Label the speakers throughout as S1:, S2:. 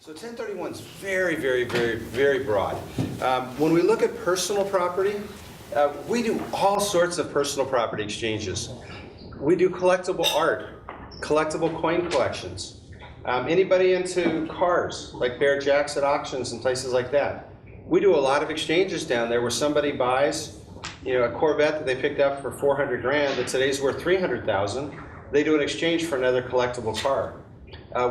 S1: So 1031 is very, very, very, very broad. When we look at personal property, we do all sorts of personal property exchanges. We do collectible art, collectible coin collections. Anybody into cars, like Bear Jacks at auctions and places like that? We do a lot of exchanges down there where somebody buys, a Corvette that they picked up for 400 grand that today's worth 300,000. They do an exchange for another collectible car.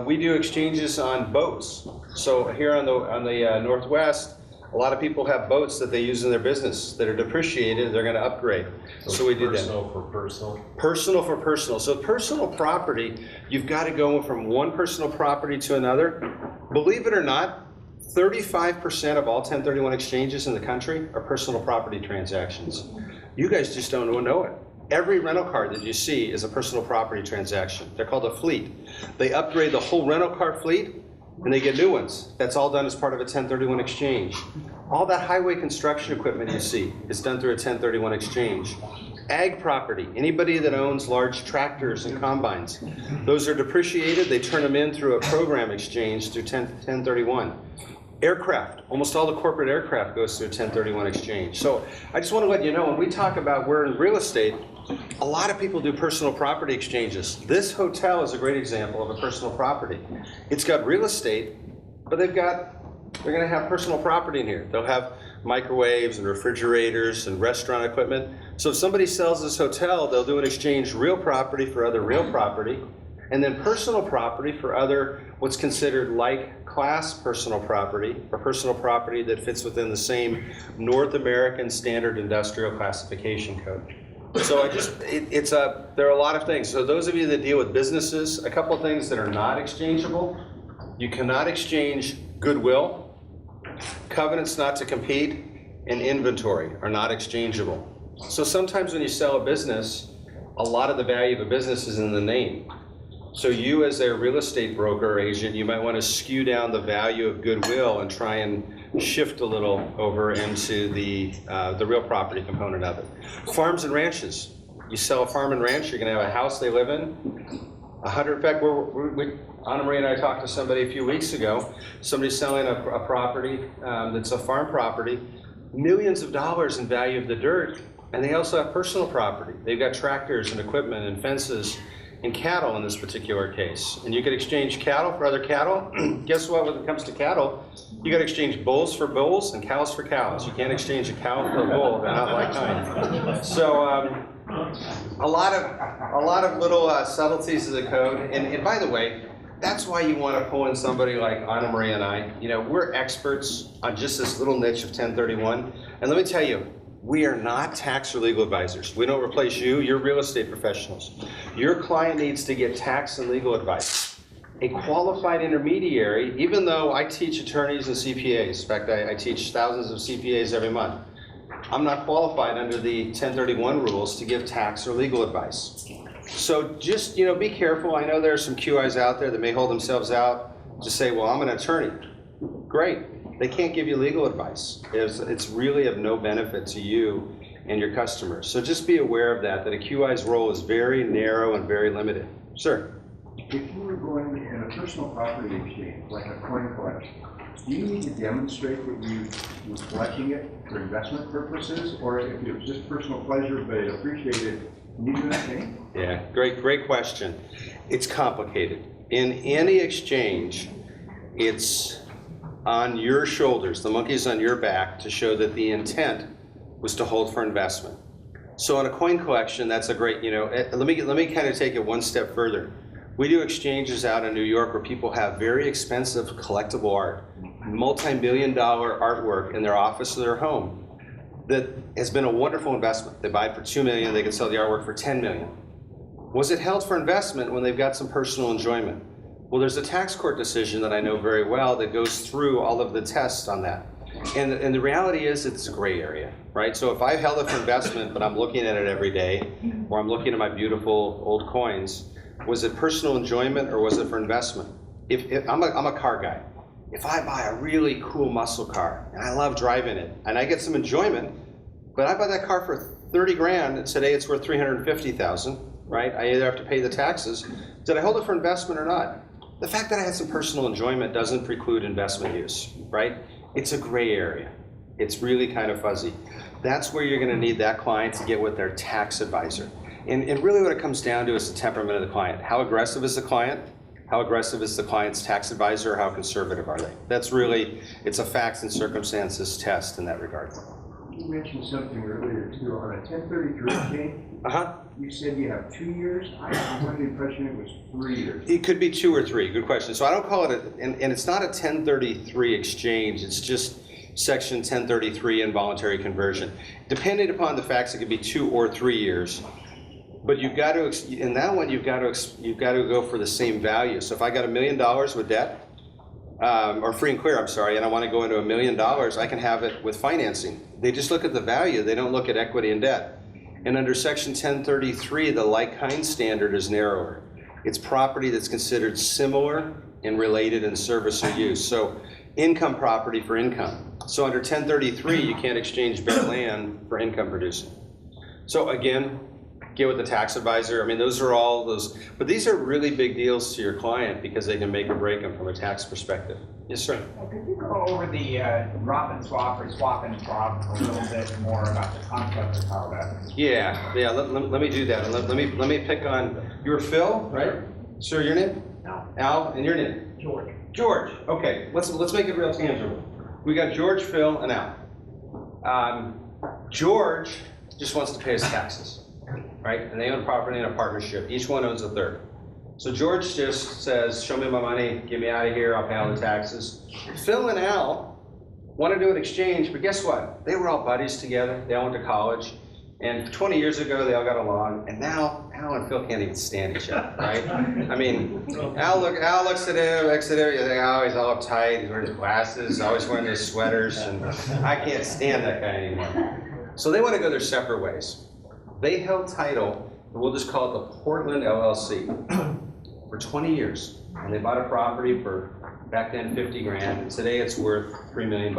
S1: We do exchanges on boats. So here on the Northwest, a lot of people have boats that they use in their business that are depreciated. They're going to upgrade. So we do that.
S2: Personal for personal.
S1: Personal for personal. So personal property, you've got to go from one personal property to another. Believe it or not, 35% of all 1031 exchanges in the country are personal property transactions. You guys just don't know it. Every rental car that you see is a personal property transaction. They're called a fleet. They upgrade the whole rental car fleet and they get new ones. That's all done as part of a 1031 exchange. All that highway construction equipment you see is done through a 1031 exchange. Ag property, anybody that owns large tractors and combines, those are depreciated. They turn them in through a program exchange through 1031. Aircraft, almost all the corporate aircraft goes through a 1031 exchange. So I just want to let you know, when we talk about we're in real estate, a lot of people do personal property exchanges. This hotel is a great example of a personal property. It's got real estate, but they're going to have personal property in here. They'll have microwaves and refrigerators and restaurant equipment. So if somebody sells this hotel, they'll do an exchange real property for other real property, and then personal property for other what's considered like class personal property, or personal property that fits within the same North American Standard Industrial Classification Code. So there are a lot of things. So those of you that deal with businesses, a couple of things that are not exchangeable. You cannot exchange goodwill, covenants not to compete, and inventory are not exchangeable. So sometimes when you sell a business, a lot of the value of a business is in the name. So you as a real estate broker or agent, you might want to skew down the value of goodwill and try and shift a little over into the real property component of it. Farms and ranches. You sell a farm and ranch, you're going to have a house they live in. In fact, Anna Marie and I talked to somebody a few weeks ago. Somebody's selling a property that's a farm property, millions of dollars in value of the dirt, and they also have personal property. They've got tractors and equipment and fences and cattle in this particular case. And you could exchange cattle for other cattle. Guess what, when it comes to cattle, you got to exchange bulls for bulls and cows for cows. You can't exchange a cow for a bull, they're not like kind. So a lot of little subtleties of the code. And by the way, that's why you want to pull in somebody like Anna Marie and I. We're experts on just this little niche of 1031. And let me tell you, we are not tax or legal advisors. We don't replace you. You're real estate professionals. Your client needs to get tax and legal advice. A qualified intermediary, even though I teach attorneys and CPAs, in fact, I teach thousands of CPAs every month, I'm not qualified under the 1031 rules to give tax or legal advice. So just, be careful. I know there are some QIs out there that may hold themselves out to say, well, I'm an attorney. Great. They can't give you legal advice. It's really of no benefit to you and your customers. So just be aware of that a QI's role is very narrow and very limited. Sir?
S3: If you were going in a personal property exchange, like a coin collection, do you need to demonstrate that you were collecting it for investment purposes, or if it was just personal pleasure but it appreciated, can you do that thing?
S1: Yeah, great question. It's complicated. In any exchange, it's on your shoulders, the monkey's on your back, to show that the intent was to hold for investment. So in a coin collection, that's a great, let me kind of take it one step further. We do exchanges out in New York where people have very expensive collectible art, multi-million-dollar artwork in their office or their home that has been a wonderful investment. They buy it for $2 million, they can sell the artwork for $10 million. Was it held for investment when they've got some personal enjoyment? Well, there's a tax court decision that I know very well that goes through all of the tests on that. And the reality is it's a gray area, right? So if I held it for investment, but I'm looking at it every day, or I'm looking at my beautiful old coins, was it personal enjoyment or was it for investment? If I'm a car guy. If I buy a really cool muscle car and I love driving it and I get some enjoyment, but I buy that car for 30 grand and today it's worth 350,000, right? I either have to pay the taxes. Did I hold it for investment or not? The fact that I had some personal enjoyment doesn't preclude investment use, right? It's a gray area. It's really kind of fuzzy. That's where you're going to need that client to get with their tax advisor. And really what it comes down to is the temperament of the client. How aggressive is the client? How aggressive is the client's tax advisor? How conservative are they? That's really, it's a facts and circumstances test in that regard.
S3: You mentioned something earlier too, on a 1033 exchange, you said you have 2 years? I was under the impression it was 3 years.
S1: It could be 2 or 3, good question. So I don't call it, and it's not a 1033 exchange, it's just section 1033 involuntary conversion. Depending upon the facts, it could be 2 or 3 years. But you've got to, in that one, you've got to go for the same value. So if I got $1 million with debt, or free and clear, I'm sorry, and I want to go into $1 million, I can have it with financing. They just look at the value, they don't look at equity and debt. And under section 1033, the like-kind standard is narrower. It's property that's considered similar and related in service or use. So income property for income. So under 1033, you can't exchange bare land for income producing. So again, get with the tax advisor. I mean, those are all those, but these are really big deals to your client because they can make or break them from a tax perspective. Yes, sir.
S2: Well, could you go over the drop and swap or swap and drop a little bit more about the concept of how that?
S1: Yeah. Let me do that. And let me pick on your Phil, right? Sir, your name? Al, and your name?
S2: George.
S1: George. Okay. Let's make it real tangible. We got George, Phil, and Al. George just wants to pay his taxes, right? And they own property in a partnership. Each one owns a third. So George just says, show me my money, get me out of here, I'll pay all the taxes. Phil and Al want to do an exchange, but guess what? They were all buddies together, they all went to college, and 20 years ago they all got along, and now Al and Phil can't even stand each other, right? I mean, Al looks at him, you think, oh, he's all uptight, he's wearing his glasses, always wearing his sweaters, and I can't stand that guy anymore. So they want to go their separate ways. They held title, we'll just call it the Portland LLC, for 20 years. And they bought a property for, back then, 50 grand, and today it's worth $3 million.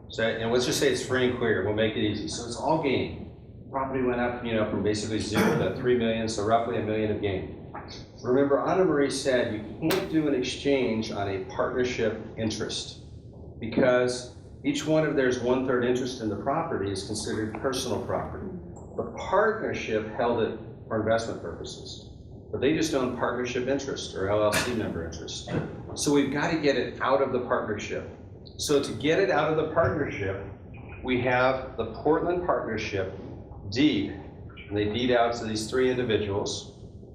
S1: So, and let's just say it's free and clear, we'll make it easy. So it's all gain. Property went up, from basically 0 to 3 million, so roughly $1 million of gain. Remember, Anna Marie said you can't do an exchange on a partnership interest because each one of theirs 1/3 interest in the property is considered personal property. The partnership held it for investment purposes, but they just own partnership interest or LLC member interest. So we've got to get it out of the partnership. So to get it out of the partnership, we have the Portland Partnership deed, and they deed out to these 3 individuals,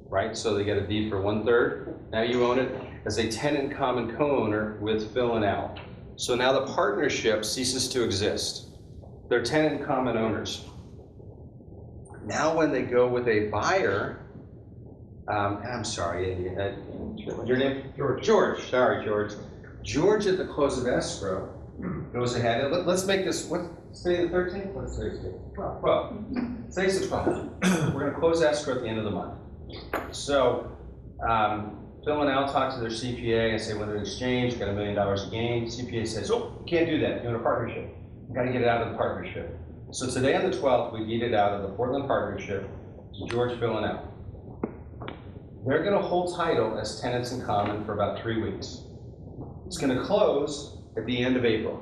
S1: right? So they get a deed for 1/3. Now you own it as a tenant common co-owner with Phil and Al. So now the partnership ceases to exist. They're tenant common owners. Now when they go with a buyer, and I'm sorry, your name?
S3: George.
S1: George, sorry, George. George at the close of escrow goes ahead, and let's make this, today the 13th? What's today's date? 12. Today's the 12th. We're gonna close escrow at the end of the month. So, Phil and Al talk to their CPA and say, whether exchange, got $1 million of gain. CPA says, oh, you can't do that, you're in a partnership. You gotta get it out of the partnership. So today on the 12th, we deed it out of the Portland Partnership to George, Phil, and Al. They're gonna hold title as tenants in common for about 3 weeks. It's gonna close at the end of April.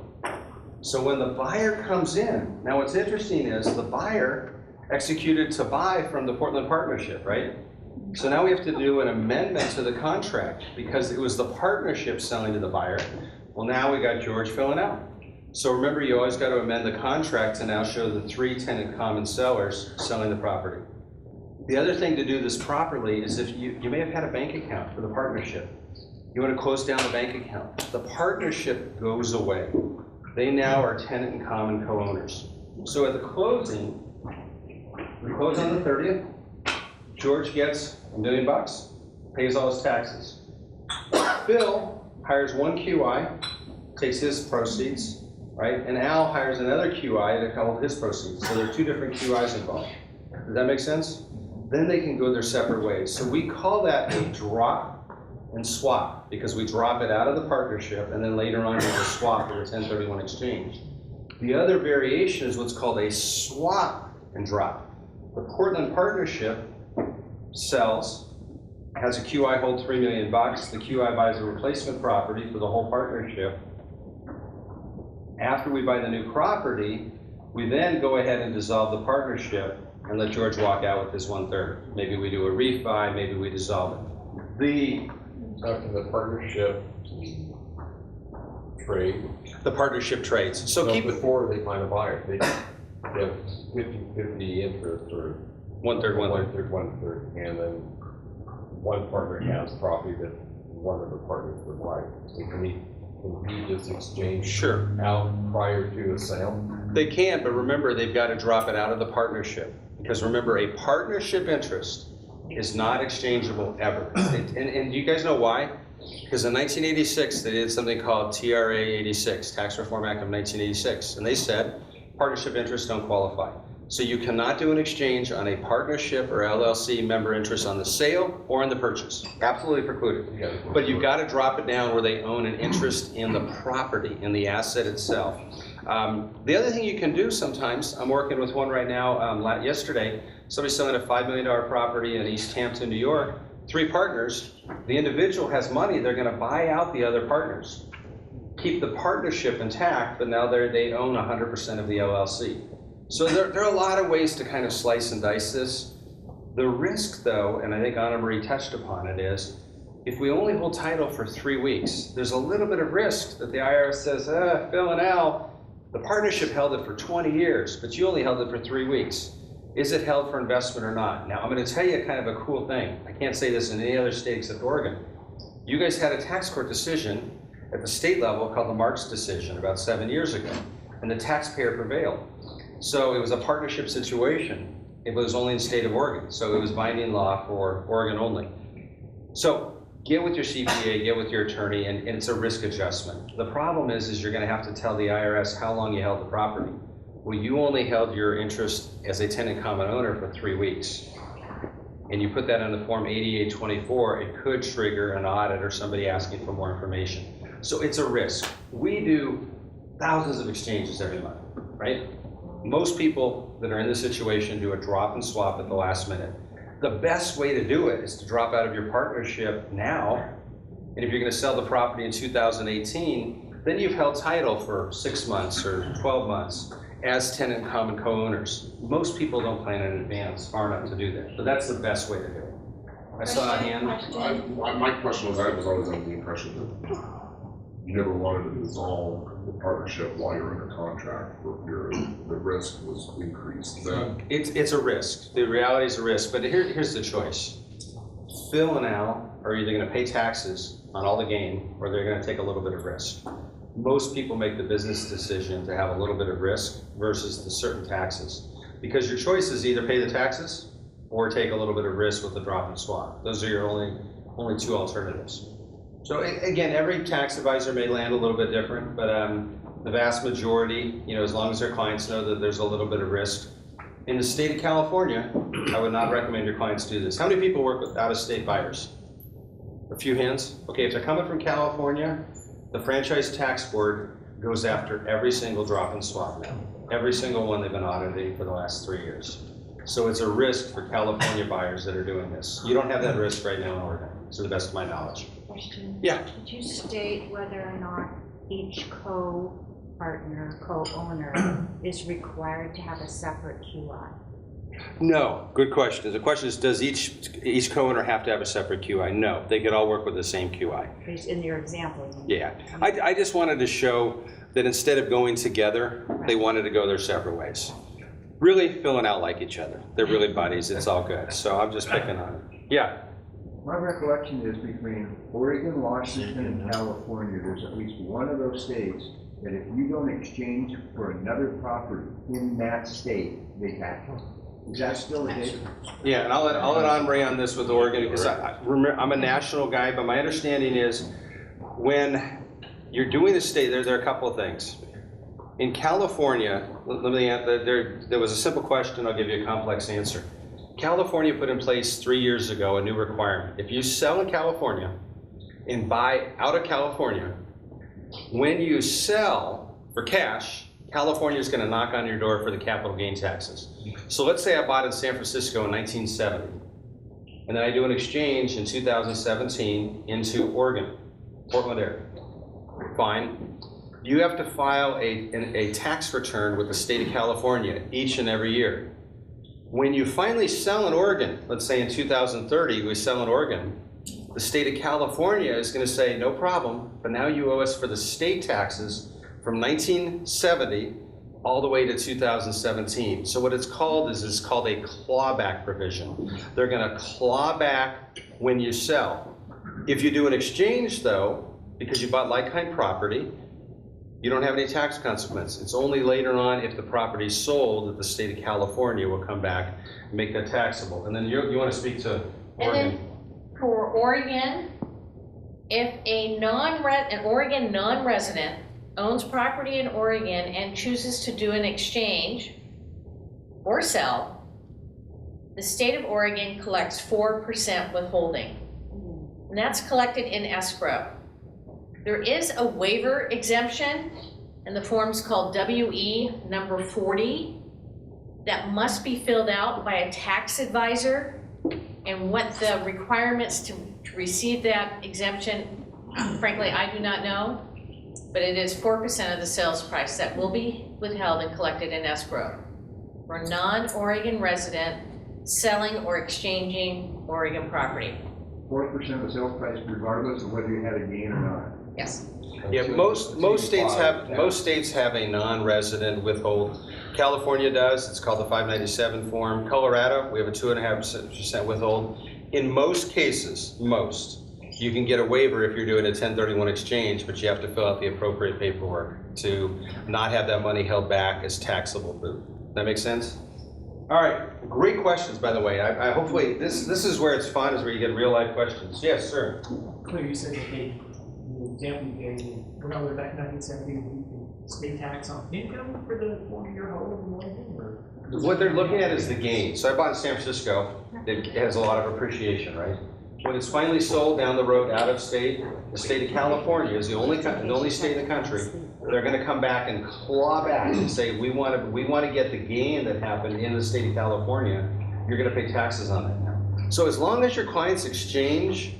S1: So when the buyer comes in, now what's interesting is the buyer executed to buy from the Portland Partnership, right? So now we have to do an amendment to the contract because it was the partnership selling to the buyer. Well, now we got George, Phil, and Al. So remember, you always got to amend the contract to now show the 3 tenant common sellers selling the property. The other thing to do this properly is if you may have had a bank account for the partnership. You want to close down the bank account. The partnership goes away. They now are tenant and common co-owners. So at the closing, we close on the 30th. George gets $1 million, pays all his taxes. Phil hires one QI, takes his proceeds, right? And Al hires another QI to hold his proceeds. So there are 2 different QIs involved. Does that make sense? Then they can go their separate ways. So we call that a drop and swap because we drop it out of the partnership and then later on we will swap with a 1031 exchange. The other variation is what's called a swap and drop. The Portland Partnership sells, has a QI hold $3 million. The QI buys a replacement property for the whole partnership. After we buy the new property, we then go ahead and dissolve the partnership and let George walk out with his 1/3. Maybe we do a refi, maybe we dissolve it.
S4: After the partnership trade,
S1: The partnership trades. So keep it
S4: before they find a buyer, they have 50/50 interest or
S1: 1/3, 1/3.
S4: 1/3, and then one partner has property that one of the partners would like. So can he just exchange
S1: Sure.
S4: out prior to a sale?
S1: They can, but remember, they've got to drop it out of the partnership. Because remember, a partnership interest is not exchangeable ever. And you guys know why? Because in 1986, they did something called TRA 86, Tax Reform Act of 1986. And they said, partnership interests don't qualify. So you cannot do an exchange on a partnership or LLC member interest on the sale or on the purchase. Absolutely precluded. But you've got to drop it down where they own an interest in the property, in the asset itself. The other thing you can do sometimes, I'm working with one right now, yesterday, somebody's selling a $5 million property in East Hampton, New York, 3 partners. The individual has money, they're going to buy out the other partners. Keep the partnership intact, but now they own 100% of the LLC. So there are a lot of ways to kind of slice and dice this. The risk, though, and I think Anna Marie touched upon it, is if we only hold title for 3 weeks, there's a little bit of risk that the IRS says, Phil and Al, the partnership held it for 20 years, but you only held it for 3 weeks. Is it held for investment or not? Now, I'm going to tell you kind of a cool thing. I can't say this in any other state except Oregon. You guys had a tax court decision at the state level called the Marks decision about 7 years ago, and the taxpayer prevailed. So it was a partnership situation. It was only in the state of Oregon, so it was binding law for Oregon only. So get with your CPA, get with your attorney, and it's a risk adjustment. The problem is you're going to have to tell the IRS how long you held the property. Well, you only held your interest as a tenant common owner for 3 weeks. And you put that on the form 8824, it could trigger an audit or somebody asking for more information. So it's a risk. We do thousands of exchanges every month, right? Most people that are in this situation do a drop and swap at the last minute. The best way to do it is to drop out of your partnership now. And if you're going to sell the property in 2018, then you've held title for 6 months or 12 months as tenant common co-owners. Most people don't plan in advance far enough to do that, but that's the best way to do it. I saw a hand.
S5: My question was, I was always under the impression that you never wanted to dissolve the partnership while you're under contract for a period. The risk was increased.
S1: It's a risk. The reality is a risk, but here's the choice. Phil and Al are either going to pay taxes on all the gain, or they're going to take a little bit of risk. Most people make the business decision to have a little bit of risk versus the certain taxes. Because your choice is either pay the taxes or take a little bit of risk with the drop and swap. Those are your only 2 alternatives. So again, every tax advisor may land a little bit different, but the vast majority, as long as their clients know that there's a little bit of risk. In the state of California, I would not recommend your clients do this. How many people work with out-of-state buyers? A few hands? Okay, if they're coming from California, the Franchise Tax Board goes after every single drop and swap now. Every single one they've been auditing for the last 3 years. So it's a risk for California buyers that are doing this. You don't have that risk right now in Oregon, to the best of my knowledge.
S6: Question.
S1: Yeah.
S6: Did you state whether or not each co-partner, co-owner is required to have a separate QI?
S1: No, good question. The question is, does each co-owner have to have a separate QI? No, they could all work with the same QI.
S6: In your example.
S1: Yeah, I just wanted to show that instead of going together, they wanted to go their separate ways. Really, Phil and Al like each other. They're really buddies. It's all good. So I'm just picking on it. Yeah.
S3: My recollection is between Oregon, Washington, and California, there's at least one of those states that if you don't exchange for another property in that state, they tax you. Is that still the case?
S1: Yeah, and I'll let Andre on this with Oregon, because I'm a national guy, but my understanding is when you're doing the state, there are a couple of things. In California, there was a simple question, I'll give you a complex answer. California put in place 3 years ago a new requirement. If you sell in California and buy out of California, when you sell for cash, California is going to knock on your door for the capital gain taxes. So let's say I bought in San Francisco in 1970. and then I do an exchange in 2017 into Oregon, Portland area. Fine. You have to file a tax return with the state of California each and every year. When you finally sell in Oregon, let's say in 2030 we sell in Oregon, the state of California is going to say, no problem, but now you owe us for the state taxes from 1970 all the way to 2017. So what it's called is it's called a clawback provision. They're going to claw back when you sell. If you do an exchange though, because you bought like-kind property, you don't have any tax consequence. It's only later on if the property is sold that the state of California will come back and make that taxable. And then you want to speak to Oregon.
S7: And then for Oregon, if an Oregon non-resident owns property in Oregon and chooses to do an exchange or sell, the state of Oregon collects 4% withholding. And that's collected in escrow. There is a waiver exemption, and the form's called WE number 40, that must be filled out by a tax advisor. And what the requirements to receive that exemption, frankly, I do not know, but it is 4% of the sales price that will be withheld and collected in escrow for a non-Oregon resident selling or exchanging Oregon property.
S3: 4% of the sales price regardless of whether you had a gain or not.
S7: Yes.
S1: Yeah, most states have a non-resident withhold. California does. It's called the 597 form. Colorado, we have a 2.5% withhold. In most cases, you can get a waiver if you're doing a 1031 exchange, but you have to fill out the appropriate paperwork to not have that money held back as taxable food. That make sense? All right, great questions, by the way. I hopefully this is where it's fun, is where you get real life questions. Yes, sir.
S8: Clear, you said that the example you gave, we're all the way back in 1970, state tax on income for the 40-year hold in Oregon, or?
S1: What they're looking at is the gain. So I bought in San Francisco. It has a lot of appreciation, right? When it's finally sold down the road out of state, the state of California is the only state in the country. They're going to come back and claw back and say, we want to get the gain that happened in the state of California. You're going to pay taxes on that now. So as long as your clients exchange,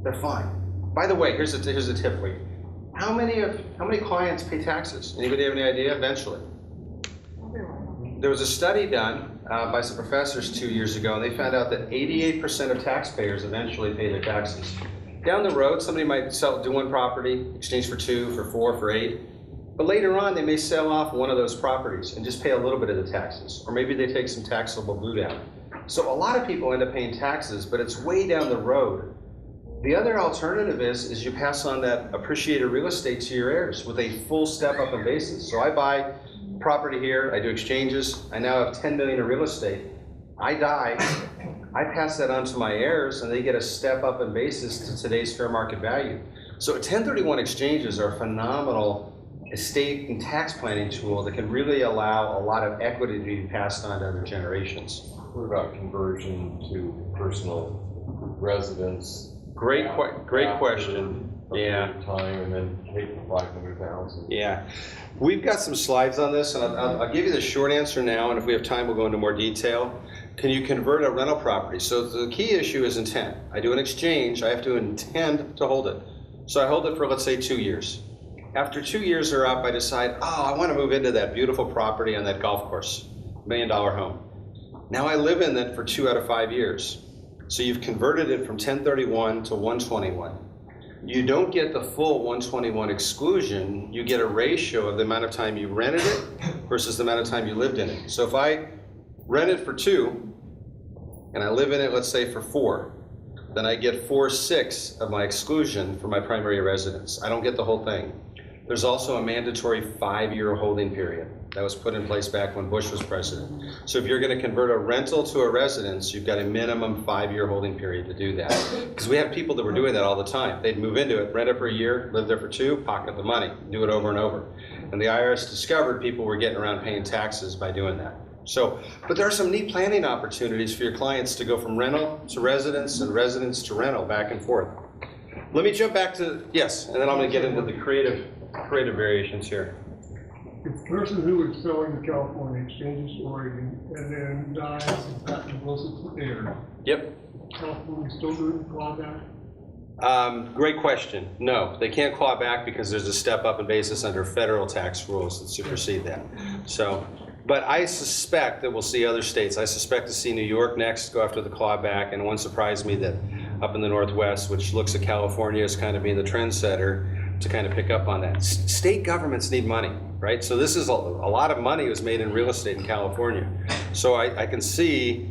S1: they're fine. By the way, here's a tip for you. How many clients pay taxes? Anybody have any idea? Eventually. There was a study done by some professors 2 years ago, and they found out that 88% of taxpayers eventually pay their taxes. Down the road, somebody might do one property, exchange for 2, for 4, for 8, but later on they may sell off one of those properties and just pay a little bit of the taxes, or maybe they take some taxable boot out. So a lot of people end up paying taxes, but it's way down the road. The other alternative is you pass on that appreciated real estate to your heirs with a full step up in basis. So I buy property here, I do exchanges, I now have 10 million in real estate. I die, I pass that on to my heirs, and they get a step up in basis to today's fair market value. So 1031 exchanges are a phenomenal estate and tax planning tool that can really allow a lot of equity to be passed on to other generations.
S4: What about conversion to personal residence?
S1: Great question. Yeah.
S4: Time and then take the 500,000.
S1: Yeah, we've got some slides on this, and I'll give you the short answer now, and if we have time, we'll go into more detail. Can you convert a rental property? So the key issue is intent. I do an exchange, I have to intend to hold it. So I hold it for, let's say, 2 years. After 2 years are up, I decide, I want to move into that beautiful property on that golf course, $1 million home. Now I live in it for 2 out of 5 years. So you've converted it from 1031 to 121. You don't get the full 121 exclusion, you get a ratio of the amount of time you rented it versus the amount of time you lived in it. So if I rent it for 2, and I live in it, let's say, for 4, then I get 4/6 of my exclusion for my primary residence. I don't get the whole thing. There's also a mandatory 5-year holding period that was put in place back when Bush was president. So if you're going to convert a rental to a residence, you've got a minimum 5-year holding period to do that. Because we have people that were doing that all the time. They'd move into it, rent it for a year, live there for 2, pocket the money, do it over and over. And the IRS discovered people were getting around paying taxes by doing that. So, but there are some neat planning opportunities for your clients to go from rental to residence and residence to rental, back and forth. Let me jump back to, yes, and then I'm going to get into the creative variations here.
S9: If the person who is selling to California exchanges to Oregon and then dies and gotten closer to heirs,
S1: Yep.
S9: California still doing clawback?
S1: Great question. No, they can't claw back because there's a step up in basis under federal tax rules that supersede that. So, but I suspect that we'll see other states. I suspect to see New York next go after the clawback, and it won't surprise me that up in the Northwest, which looks at California as kind of being the trendsetter, to kind of pick up on that. State governments need money, right? So this is a lot of money was made in real estate in California. So I can see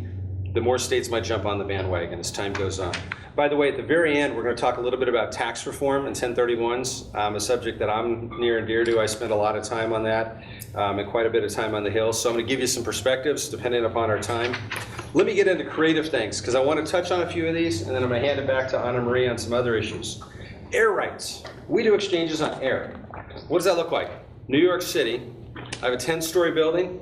S1: the more states might jump on the bandwagon as time goes on. By the way, at the very end, we're going to talk a little bit about tax reform and 1031s, a subject that I'm near and dear to. I spend a lot of time on that and quite a bit of time on the Hill. So I'm going to give you some perspectives depending upon our time. Let me get into creative things because I want to touch on a few of these and then I'm going to hand it back to Anna Marie on some other issues. Air rights. We do exchanges on air. What does that look like? New York City, I have a 10-story building.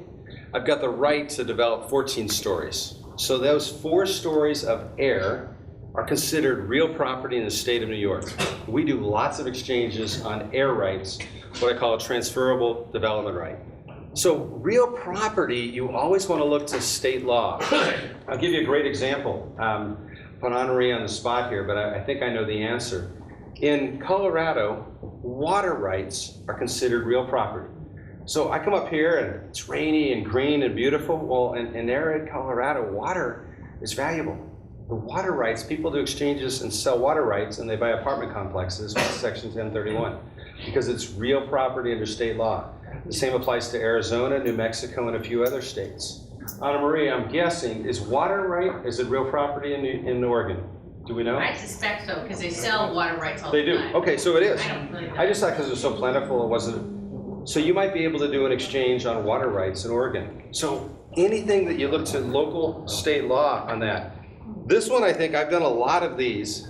S1: I've got the right to develop 14 stories. So those 4 stories of air are considered real property in the state of New York. We do lots of exchanges on air rights, what I call a transferable development right. So real property, you always want to look to state law. I'll give you a great example. Put Henri on the spot here, but I think I know the answer. In Colorado, water rights are considered real property. So I come up here and it's rainy and green and beautiful. Well, in arid Colorado, water is valuable. The water rights, people do exchanges and sell water rights and they buy apartment complexes with Section 1031 because it's real property under state law. The same applies to Arizona, New Mexico, and a few other states. Anna Marie, I'm guessing, is water right, is it real property in Oregon? Do we know?
S7: I suspect so, because they sell water rights all the
S1: They do,
S7: time.
S1: okay, so it is.
S7: I don't really know.
S1: I just thought because it was so plentiful, it wasn't. So you might be able to do an exchange on water rights in Oregon. So anything that you look to local state law on that. This one, I think, I've done a lot of these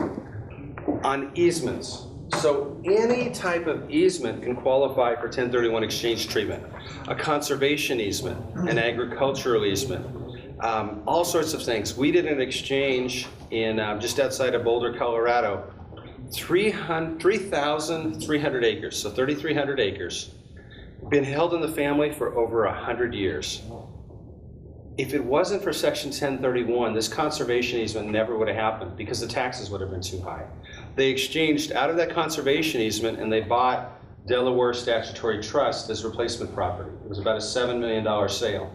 S1: on easements. So any type of easement can qualify for 1031 exchange treatment. A conservation easement, an agricultural easement, all sorts of things. We did an exchange in just outside of Boulder, Colorado, 3,300 acres, so 3,300 acres, been held in the family for over 100 years. If it wasn't for Section 1031, this conservation easement never would have happened because the taxes would have been too high. They exchanged out of that conservation easement and they bought Delaware Statutory Trust as replacement property. It was about a $7 million sale.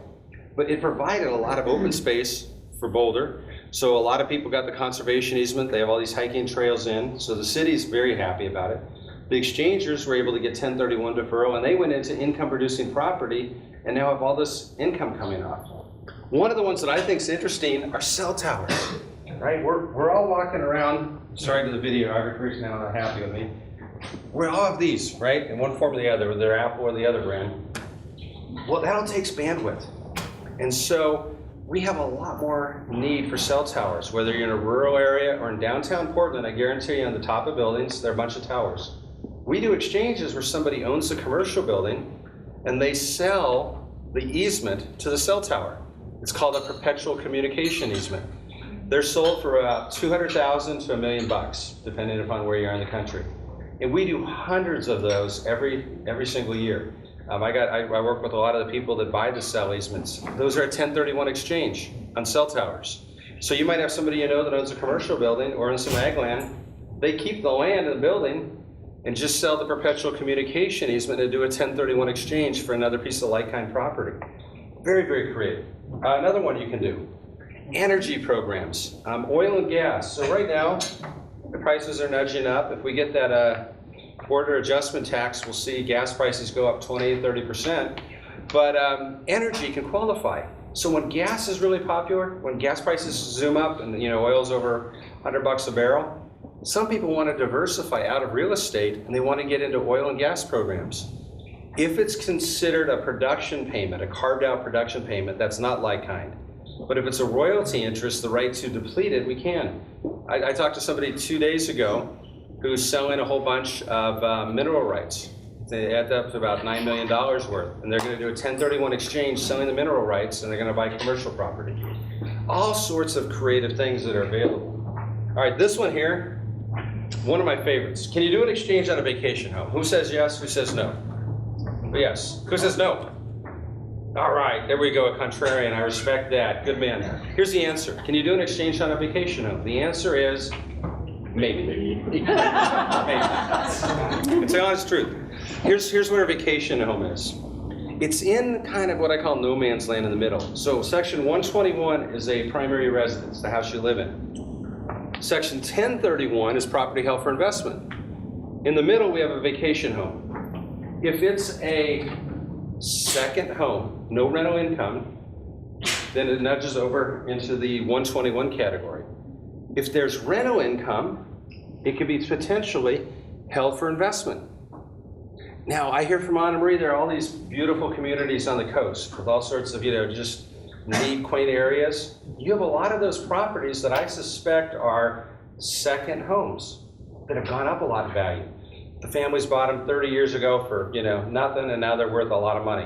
S1: But it provided a lot of open space for Boulder. So a lot of people got the conservation easement. They have all these hiking trails in. So the city's very happy about it. The exchangers were able to get 1031 deferral and they went into income producing property and now have all this income coming off. One of the ones that I think is interesting are cell towers, right? We're all walking around, sorry to the videographers now not happy with me. We all have these, right? In one form or the other, whether they're Apple or the other brand. Well, that all takes bandwidth. And so we have a lot more need for cell towers, whether you're in a rural area or in downtown Portland. I guarantee you on the top of buildings, there are a bunch of towers. We do exchanges where somebody owns a commercial building and they sell the easement to the cell tower. It's called a perpetual communication easement. They're sold for about $200,000 to $1 million, depending upon where you are in the country. And we do hundreds of those every single year. I work with a lot of the people that buy the cell easements. Those are a 1031 exchange on cell towers. So you might have somebody you know that owns a commercial building or in some ag land. They keep the land and the building and just sell the perpetual communication easement and do a 1031 exchange for another piece of like-kind property. Very, very creative. Another one you can do, energy programs, oil and gas. So right now, the prices are nudging up. If we get that border adjustment tax, we'll see gas prices go up 20, 30%. But energy can qualify. So when gas is really popular, when gas prices zoom up and oil's over $100 a barrel, some people want to diversify out of real estate and they want to get into oil and gas programs. If it's considered a production payment, a carved out production payment, that's not like-kind. But if it's a royalty interest, the right to deplete it, we can. I talked to somebody 2 days ago who's selling a whole bunch of mineral rights. They add up to about $9 million worth. And they're going to do a 1031 exchange selling the mineral rights, and they're going to buy commercial property. All sorts of creative things that are available. All right, this one here, one of my favorites. Can you do an exchange on a vacation home? Who says yes? Who says no? Yes. Who says no? All right, there we go, a contrarian. I respect that. Good man. Here's the answer. Can you do an exchange on a vacation home? The answer is maybe. Maybe. It's the honest truth. Here's what a vacation home is. It's in kind of what I call no man's land in the middle. So section 121 is a primary residence, the house you live in. Section 1031 is property held for investment. In the middle, we have a vacation home. If it's a second home, no rental income, then it nudges over into the 121 category. If there's rental income, it could be potentially held for investment. Now, I hear from Anna Marie, there are all these beautiful communities on the coast with all sorts of, just neat, quaint areas. You have a lot of those properties that I suspect are second homes that have gone up a lot in value. The families bought them 30 years ago for, nothing, and now they're worth a lot of money.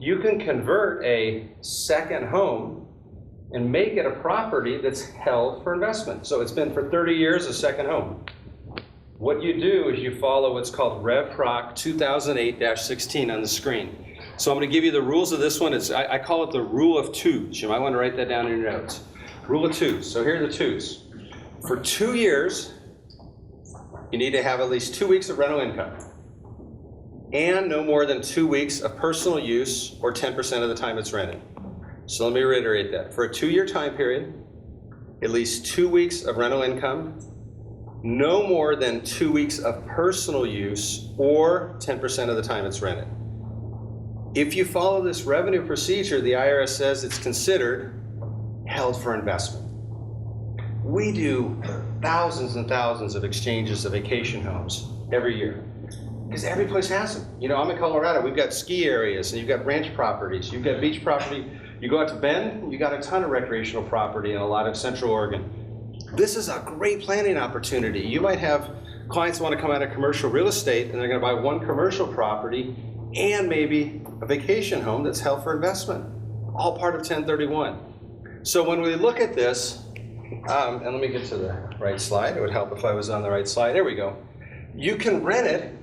S1: You can convert a second home and make it a property that's held for investment. So it's been for 30 years a second home. What you do is you follow what's called Rev Proc 2008-16 on the screen. So I'm going to give you the rules of this one. I call it the rule of twos. You might want to write that down in your notes. Rule of twos. So here are the twos. For 2 years, you need to have at least 2 weeks of rental income and no more than 2 weeks of personal use or 10% of the time it's rented. So let me reiterate that. For a 2-year time period, at least 2 weeks of rental income, no more than 2 weeks of personal use or 10% of the time it's rented. If you follow this revenue procedure, the IRS says it's considered held for investment. We do thousands and thousands of exchanges of vacation homes every year because every place has them. I'm in Colorado, we've got ski areas and you've got ranch properties, you've got beach property. You go out to Bend, you got a ton of recreational property in a lot of Central Oregon. This is a great planning opportunity. You might have clients who want to come out of commercial real estate and they're going to buy one commercial property and maybe a vacation home that's held for investment, all part of 1031. So when we look at this, and let me get to the right slide. It would help if I was on the right slide. There we go. You can rent it,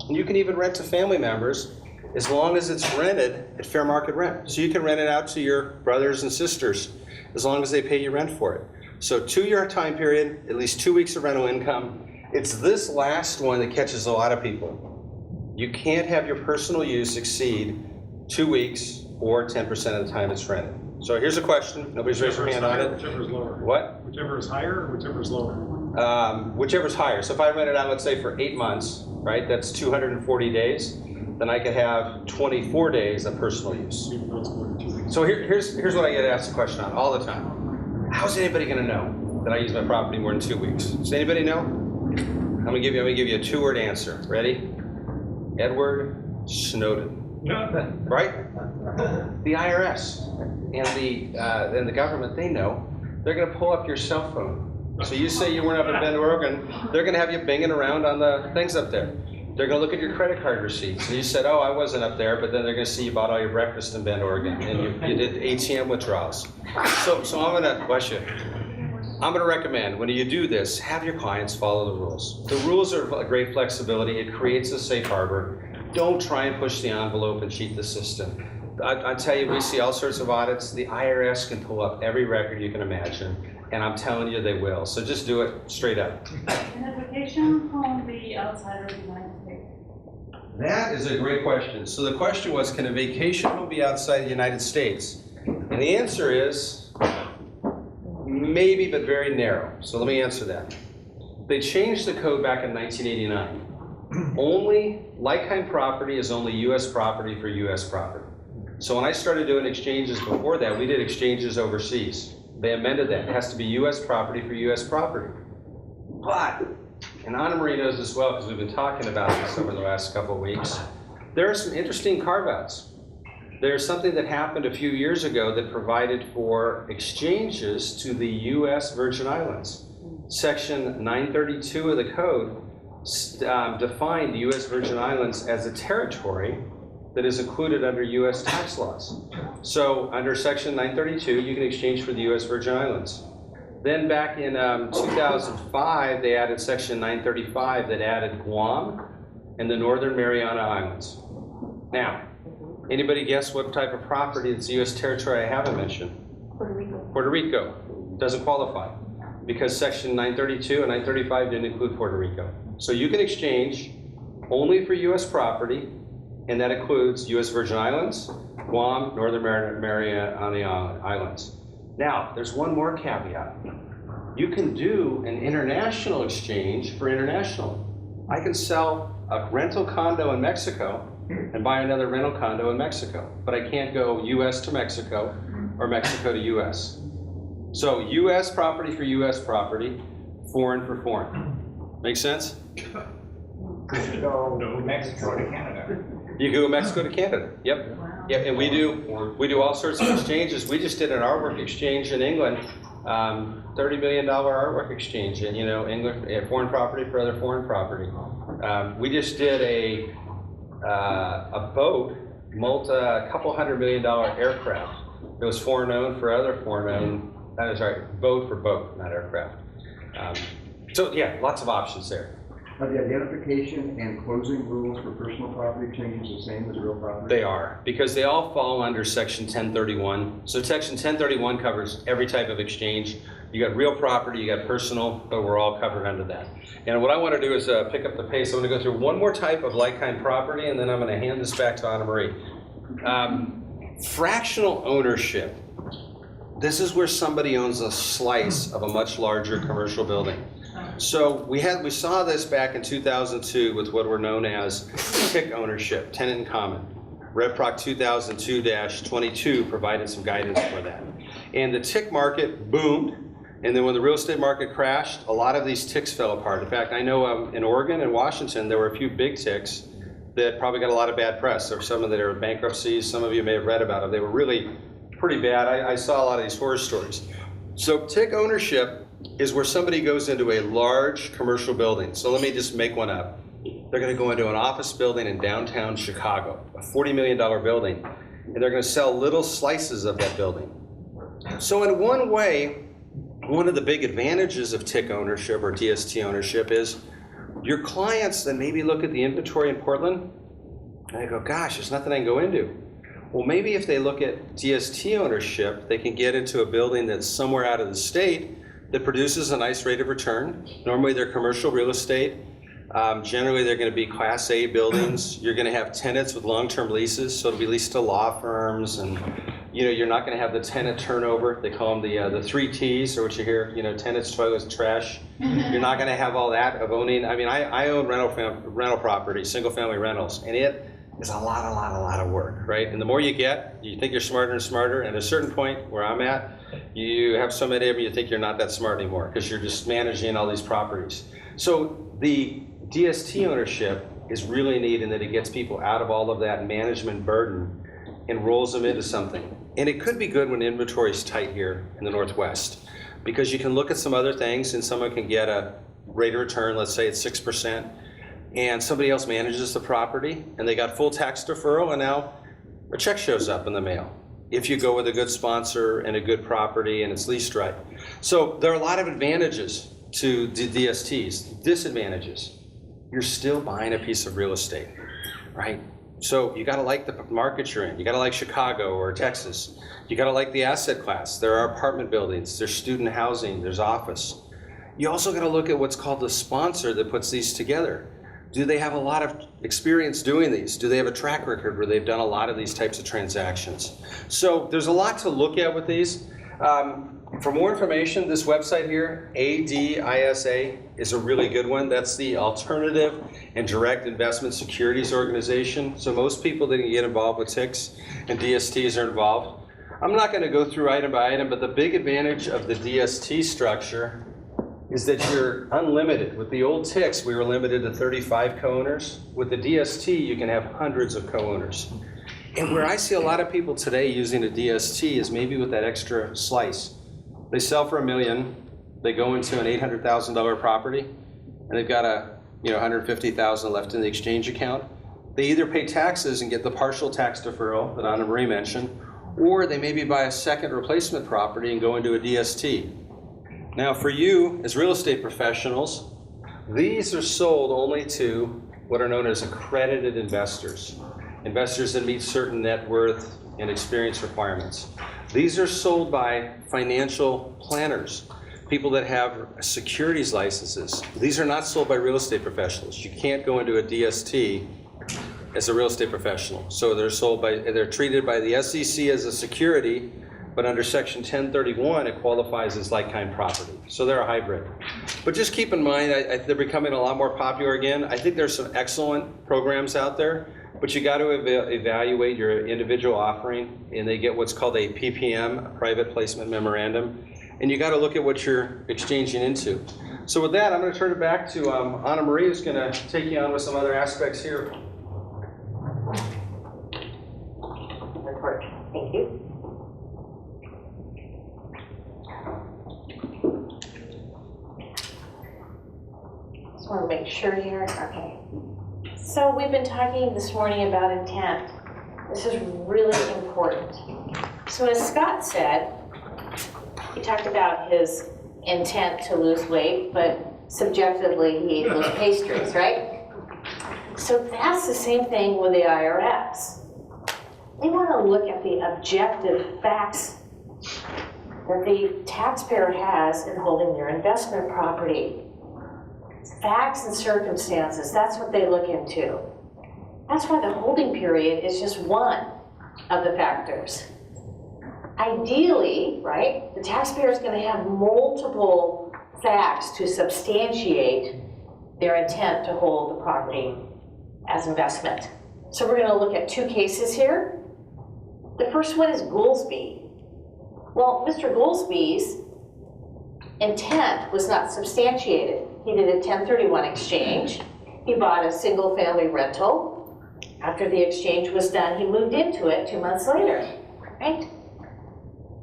S1: and you can even rent to family members as long as it's rented at fair market rent. So you can rent it out to your brothers and sisters as long as they pay you rent for it. So 2-year time period, at least 2 weeks of rental income. It's this last one that catches a lot of people. You can't have your personal use exceed 2 weeks or 10% of the time it's rented. So here's a question. Nobody's raised their hand on it.
S9: Whichever is lower.
S1: What?
S9: Whichever is higher or whichever is lower.
S1: Whichever's higher. So if I rent it out, let's say for 8 months, right? That's 240 days. Then I could have 24 days of personal use.
S9: Even though it's more than 2 weeks.
S1: So here's what I get asked the question on all the time. How's anybody going to know that I use my property more than 2 weeks? Does anybody know? I'm gonna give you a 2-word answer. Ready? Edward Snowden. Right? The IRS and the government, they know. They're going to pull up your cell phone. So you say you weren't up in Bend, Oregon, they're going to have you banging around on the things up there. They're going to look at your credit card receipts. And you said, oh, I wasn't up there, but then they're going to see you bought all your breakfast in Bend, Oregon, and you did ATM withdrawals. So I'm going to, bless you, I'm going to recommend when you do this, have your clients follow the rules. The rules are a great flexibility. It creates a safe harbor. Don't try and push the envelope and cheat the system. I tell you, we see all sorts of audits. The IRS can pull up every record you can imagine, and I'm telling you they will. So just do it straight up.
S10: Can a vacation home be outside of the United States?
S1: That is a great question. So the question was, can a vacation home be outside the United States? And the answer is maybe, but very narrow. So let me answer that. They changed the code back in 1989. Only like-kind property is only U.S. property for U.S. property. So when I started doing exchanges before that, we did exchanges overseas. They amended that. It has to be U.S. property for U.S. property. But, and Anna Marie knows this well because we've been talking about this over the last couple of weeks, there are some interesting carve-outs. There's something that happened a few years ago that provided for exchanges to the U.S. Virgin Islands. Section 932 of the code defined the U.S. Virgin Islands as a territory that is included under U.S. tax laws. So under Section 932, you can exchange for the U.S. Virgin Islands. Then back in 2005, they added Section 935 that added Guam and the Northern Mariana Islands. Now, Anybody guess what type of property that's U.S. territory I haven't mentioned?
S10: Puerto Rico.
S1: Puerto Rico doesn't qualify because section 932 and 935 didn't include Puerto Rico. So you can exchange only for U.S. property, and that includes U.S. Virgin Islands, Guam, Northern Mariana Islands. Now, there's one more caveat. You can do an international exchange for international. I can sell a rental condo in Mexico and buy another rental condo in Mexico, but I can't go U.S. to Mexico or Mexico to U.S. So U.S. property for U.S. property, foreign for foreign. Make sense?
S2: Could you go Mexico to Canada?
S1: You go Mexico to Canada. Yep.
S6: Wow.
S1: Yep. And we do all sorts of exchanges. We just did an artwork exchange in England, $30 million artwork exchange, and England foreign property for other foreign property. We just did a boat, a couple $100 million aircraft. It was foreign owned for other foreign owned. Boat for boat, not aircraft. So yeah, lots of options there.
S3: Are the identification and closing rules for personal property exchanges the same as real property?
S1: They are, because they all fall under section 1031. So section 1031 covers every type of exchange. You got real property, you got personal, but we're all covered under that. And what I want to do is pick up the pace. I'm going to go through one more type of like-kind property, and then I'm going to hand this back to Anna Marie. Fractional ownership. This is where somebody owns a slice of a much larger commercial building. So we saw this back in 2002 with what were known as TIC ownership, tenant in common. RevProc 2002-22 provided some guidance for that. And the TIC market boomed, and then when the real estate market crashed, a lot of these TICs fell apart. In fact, I know in Oregon and Washington, there were a few big TICs that probably got a lot of bad press. There were some that are bankruptcies. Some of you may have read about them. They were really pretty bad. I saw a lot of these horror stories. So TIC ownership is where somebody goes into a large commercial building. So let me just make one up. They're going to go into an office building in downtown Chicago, a $40 million building, and they're going to sell little slices of that building. So in one way, one of the big advantages of TIC ownership or DST ownership is your clients that maybe look at the inventory in Portland and they go, gosh, there's nothing I can go into. Well, maybe if they look at DST ownership, they can get into a building that's somewhere out of the state that produces a nice rate of return. Normally they're commercial real estate. Generally they're going to be Class A buildings. You're going to have tenants with long-term leases, so it'll be leased to law firms, and you're not going to have the tenant turnover. They call them the 3 T's, or what you hear, tenants, toilets, trash. You're not going to have all that of owning. I mean, I own rental property, single-family rentals, and it is a lot of work, right? And the more you get, you think you're smarter and smarter, and at a certain point where I'm at, you have so many of them you think you're not that smart anymore because you're just managing all these properties. So the DST ownership is really neat in that it gets people out of all of that management burden and rolls them into something. And it could be good when inventory is tight here in the Northwest because you can look at some other things and someone can get a rate of return, let's say it's 6%, and somebody else manages the property and they got full tax deferral, and now a check shows up in the mail if you go with a good sponsor and a good property and it's leased right. So there are a lot of advantages to DSTs. Disadvantages, you're still buying a piece of real estate, right? So you gotta like the market you're in. You gotta like Chicago or Texas. You gotta like the asset class. There are apartment buildings, there's student housing, there's office. You also gotta look at what's called the sponsor that puts these together. Do they have a lot of experience doing these? Do they have a track record where they've done a lot of these types of transactions? So there's a lot to look at with these. For more information, this website here, ADISA, is a really good one. That's the Alternative and Direct Investment Securities Organization. So most people that can get involved with TICs and DSTs are involved. I'm not going to go through item by item, but the big advantage of the DST structure is that you're unlimited. With the old TICs, we were limited to 35 co-owners. With the DST, you can have hundreds of co-owners. And where I see a lot of people today using a DST is maybe with that extra slice. They sell for $1 million, they go into an $800,000 property, and they've got $150,000 left in the exchange account. They either pay taxes and get the partial tax deferral that Anna Marie mentioned, or they maybe buy a second replacement property and go into a DST. Now for you, as real estate professionals, these are sold only to what are known as accredited investors. investors that meet certain net worth and experience requirements. These are sold by financial planners, people that have securities licenses. These are not sold by real estate professionals. You can't go into a DST as a real estate professional. So they're treated by the SEC as a security, but under Section 1031, it qualifies as like-kind property. So they're a hybrid. But just keep in mind, they're becoming a lot more popular again. I think there's some excellent programs out there, but you got to evaluate your individual offering, and they get what's called a PPM, a private placement memorandum, and you got to look at what you're exchanging into. So with that, I'm going to turn it back to Anna Marie, who's going to take you on with some other aspects here.
S11: Thank you. Just want to make sure here. Okay. So we've been talking this morning about intent. This is really important. So as Scott said, he talked about his intent to lose weight, but subjectively he ate those pastries, right? So that's the same thing with the IRS. They want to look at the objective facts that the taxpayer has in holding their investment property. Facts and circumstances, that's what they look into. That's why the holding period is just one of the factors. Ideally, right, the taxpayer is going to have multiple facts to substantiate their intent to hold the property as investment. So we're going to look at two cases here. The first one is Goolsbee. Well, Mr. Goolsbee's intent was not substantiated. He did a 1031 exchange. He bought a single-family rental. After the exchange was done, he moved into it 2 months later, right?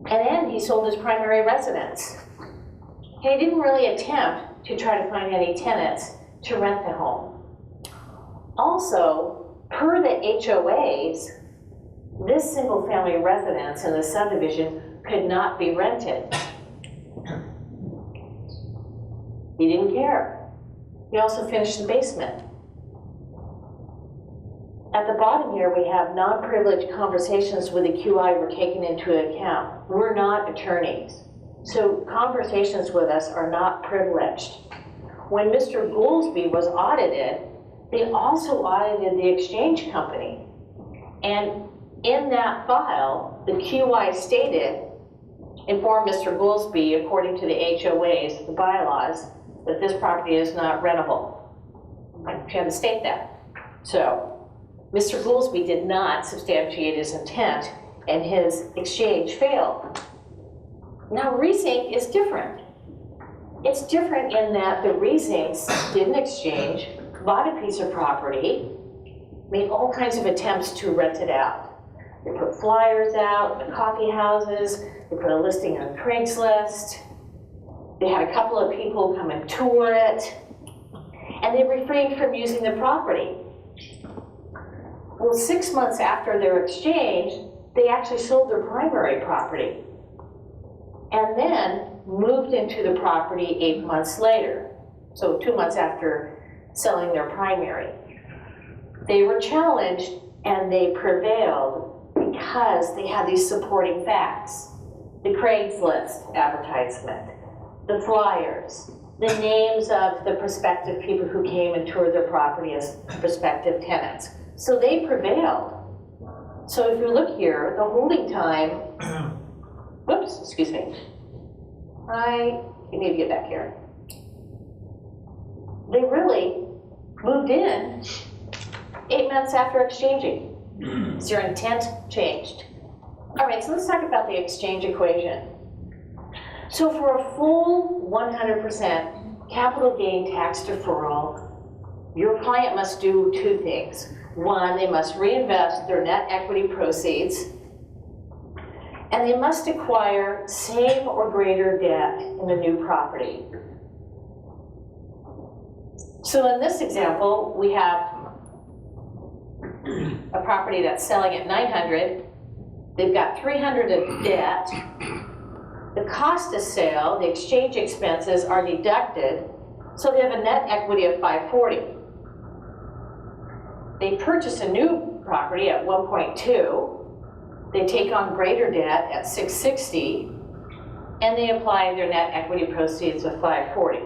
S11: And then he sold his primary residence. And he didn't really attempt to try to find any tenants to rent the home. Also, per the HOAs, this single-family residence in the subdivision could not be rented. He didn't care. He also finished the basement. At the bottom here, we have non-privileged conversations with the QI were taken into account. We're not attorneys, so conversations with us are not privileged. When Mr. Goolsbee was audited, they also audited the exchange company. And in that file, the QI stated, informed Mr. Goolsbee, according to the HOAs, the bylaws, that this property is not rentable. You had to state that. So, Mr. Goolsbee did not substantiate his intent, and his exchange failed. Now, Resync is different. It's different in that the Resyncs did an exchange, bought a piece of property, made all kinds of attempts to rent it out. They put flyers out in the coffee houses, they put a listing on Craigslist, they had a couple of people come and tour it, and they refrained from using the property. Well, 6 months after their exchange, they actually sold their primary property and then moved into the property 8 months later, so 2 months after selling their primary. They were challenged and they prevailed because they had these supporting facts. The Craigslist advertisement, the flyers, the names of the prospective people who came and toured their property as prospective tenants. So they prevailed. So if you look here, the holding time, whoops, excuse me. You need to get back here. They really moved in 8 months after exchanging. Is your intent changed? All right, so let's talk about the exchange equation. So for a full 100% capital gain tax deferral, your client must do two things. One, they must reinvest their net equity proceeds, and they must acquire same or greater debt in the new property. So in this example, we have a property that's selling at $900. They've got $300 of debt. The cost of sale, the exchange expenses are deducted, so they have a net equity of $540. They purchase a new property at 1.2, they take on greater debt at 660, and they apply their net equity proceeds of 540.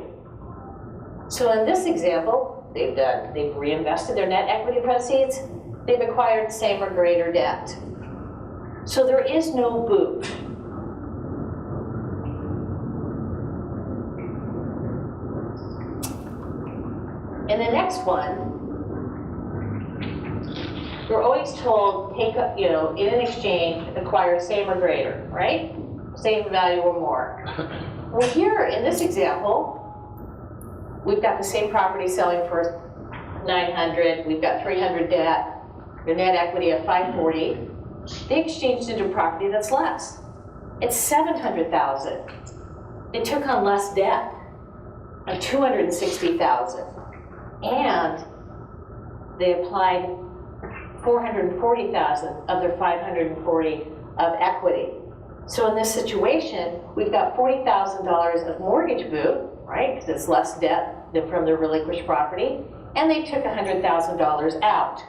S11: So in this example, they've reinvested their net equity proceeds, they've acquired same or greater debt. So there is no boot. In the next one, we're always told, in an exchange, acquire same or greater, right? Same value or more. Well, here, in this example, we've got the same property selling for 900, we've got 300 debt, your net equity of 540. They exchanged into property that's less. It's 700,000. They took on less debt of 260,000. And they applied 440,000 of their 540 of equity. So in this situation, we've got $40,000 of mortgage boot, right? Because it's less debt than from their relinquished property. And they took $100,000 out.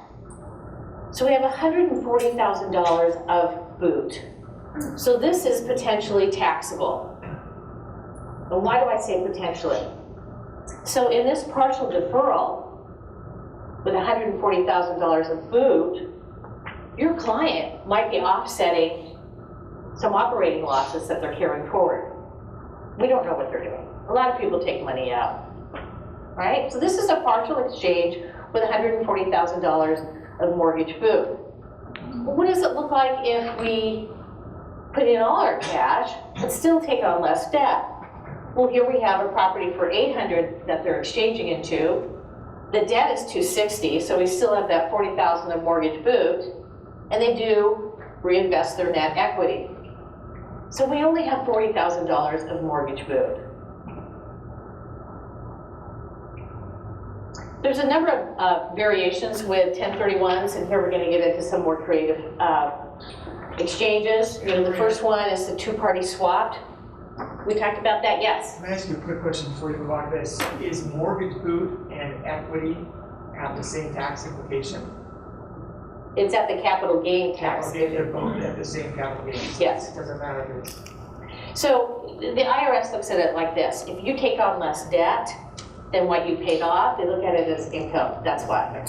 S11: So we have $140,000 of boot. So this is potentially taxable. And why do I say potentially? So in this partial deferral, with $140,000 of boot, your client might be offsetting some operating losses that they're carrying forward. We don't know what they're doing. A lot of people take money out, right? So this is a partial exchange with $140,000 of mortgage boot. What does it look like if we put in all our cash but still take on less debt? Well, here we have a property for 800 that they're exchanging into. The debt is 260, so we still have that 40,000 of mortgage boot, and they do reinvest their net equity. So we only have $40,000 of mortgage boot. There's a number of variations with 1031s, and here we're going to get into some more creative exchanges. The first one is the two-party swapped. We talked about that, yes.
S8: Can I ask you a quick question before you move on to this? Is mortgage boot and equity have the same tax implication?
S11: It's at the capital gain tax.
S8: Okay, they're both at the same capital gain.
S11: Yes.
S8: It doesn't matter if it's.
S11: So the IRS looks at it like this. If you take on less debt than what you paid off, they look at it as income. That's why.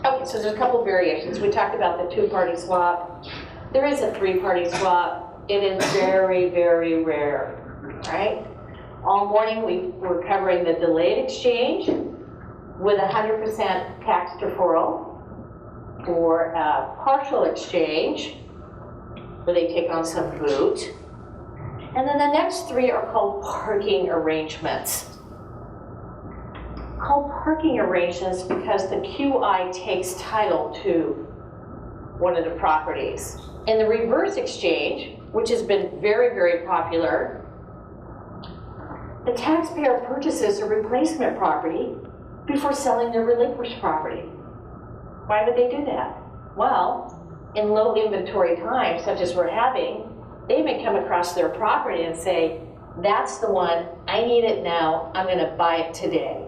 S11: Okay, so there's a couple of variations. We talked about the two-party swap. There is a three-party swap. It is very, very rare, right? All morning we're covering the delayed exchange with 100% tax deferral, or a partial exchange where they take on some boot. And then the next three are called parking arrangements. Called parking arrangements because the QI takes title to one of the properties. In the reverse exchange, which has been very, very popular, the taxpayer purchases a replacement property before selling their relinquished property. Why would they do that? Well, in low inventory times, such as we're having, they may come across their property and say, that's the one, I need it now, I'm gonna buy it today.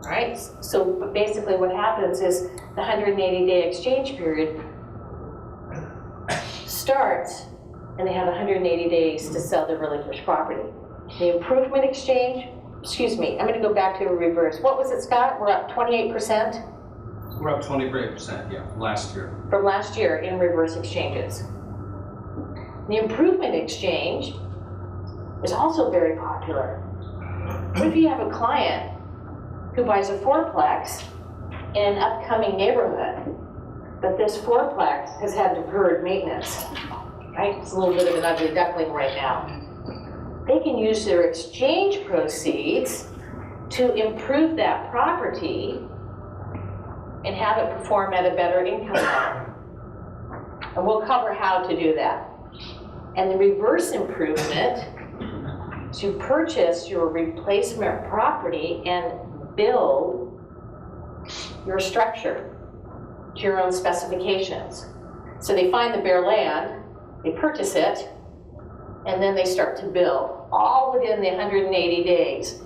S11: All right, so basically what happens is the 180-day exchange period starts, and they have 180 days to sell their relinquished property. The improvement exchange, I'm gonna go back to a reverse. What was it, Scott? We're up 28%?
S1: We're up 28%, yeah, last year.
S11: From last year in reverse exchanges. The improvement exchange is also very popular. What if you have a client who buys a fourplex in an upcoming neighborhood, but this fourplex has had deferred maintenance, right? It's a little bit of an ugly duckling right now. They can use their exchange proceeds to improve that property and have it perform at a better income level. And we'll cover how to do that. And the reverse improvement, to purchase your replacement property and build your structure to your own specifications. So they find the bare land, they purchase it, and then they start to build, all within the 180 days.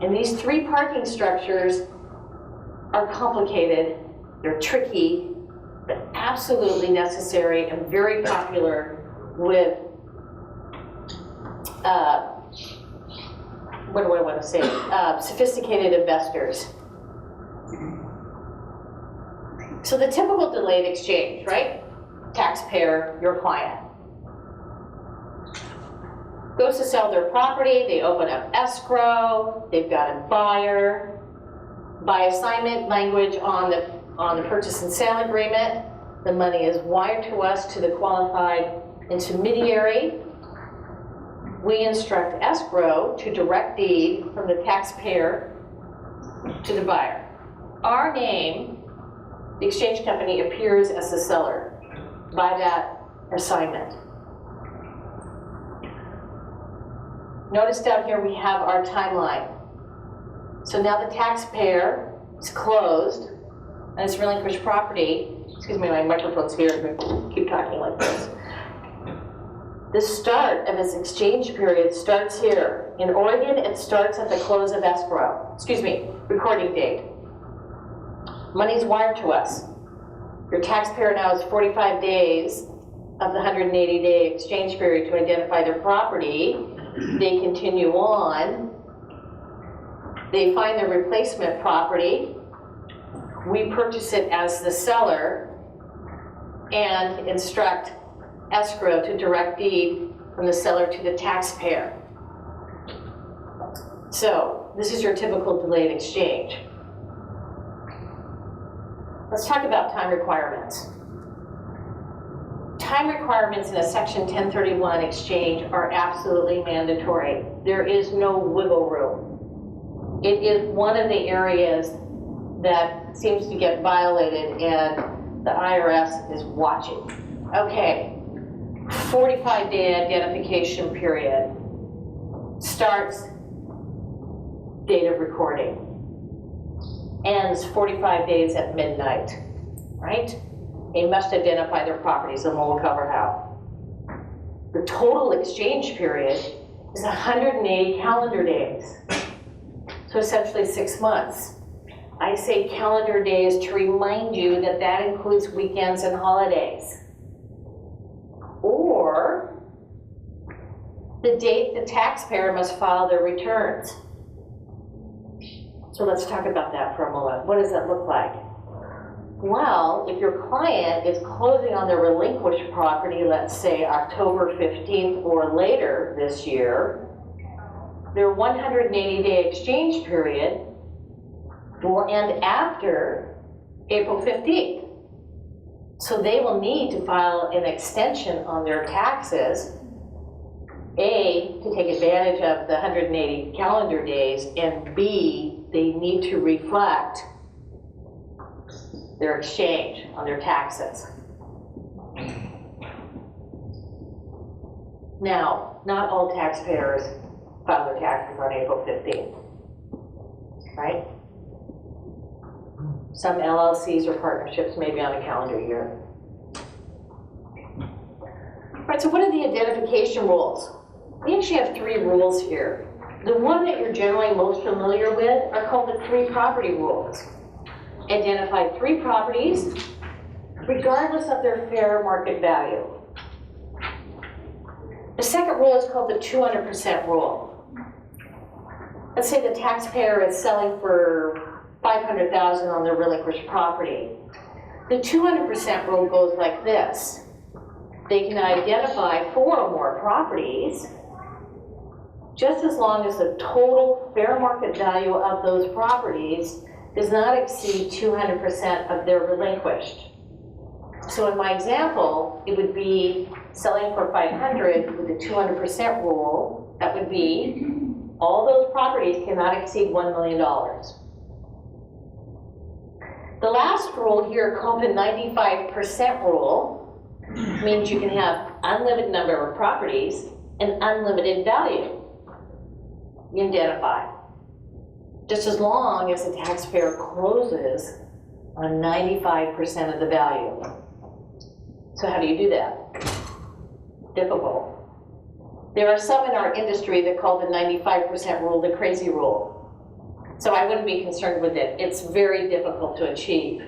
S11: And these three parking structures are complicated, they're tricky, but absolutely necessary and very popular with, what do I want to say, sophisticated investors. So the typical delayed exchange, right? Taxpayer, your client, goes to sell their property, they open up escrow, they've got a buyer. By assignment language on the purchase and sale agreement, the money is wired to us to the qualified intermediary. We instruct escrow to direct deed from the taxpayer to the buyer. Our name, the exchange company, appears as the seller by that assignment. Notice down here we have our timeline. So now the taxpayer is closed and it's relinquished property. Excuse me, my microphone's here, so I keep talking like this. The start of its exchange period starts here. In Oregon, it starts at the close of escrow. Excuse me, recording date. Money's wired to us. Your taxpayer now has 45 days of the 180-day exchange period to identify their property. They continue on. They find their replacement property. We purchase it as the seller and instruct escrow to direct deed from the seller to the taxpayer. So this is your typical delayed exchange. Let's talk about time requirements. Time requirements in a Section 1031 exchange are absolutely mandatory. There is no wiggle room. It is one of the areas that seems to get violated and the IRS is watching. Okay, 45-day identification period starts date of recording, ends 45 days at midnight, right? They must identify their properties and we'll cover how. The total exchange period is 180 calendar days. So essentially 6 months. I say calendar days to remind you that that includes weekends and holidays. Or the date the taxpayer must file their returns. So let's talk about that for a moment. What does that look like? Well, if your client is closing on their relinquished property, let's say October 15th or later this year, their 180-day exchange period will end after April 15th. So they will need to file an extension on their taxes, A, to take advantage of the 180 calendar days, and B, they need to reflect their exchange on their taxes. Now, not all taxpayers file their taxes on April 15th, right? Some LLCs or partnerships may be on a calendar year. All right, so what are the identification rules? We actually have 3 rules here. The one that you're generally most familiar with are called the 3 property rules. Identify 3 properties, regardless of their fair market value. The second rule is called the 200% rule. Let's say the taxpayer is selling for $500,000 on their relinquished property. The 200% rule goes like this. They can identify 4 or more properties just as long as the total fair market value of those properties does not exceed 200% of their relinquished. So in my example, it would be selling for $500 with the 200% rule. That would be all those properties cannot exceed $1 million. The last rule here, called the 95% rule, means you can have unlimited number of properties and unlimited value. You identify. Just as long as the taxpayer closes on 95% of the value. So how do you do that? Difficult. There are some in our industry that call the 95% rule the crazy rule. So I wouldn't be concerned with it. It's very difficult to achieve.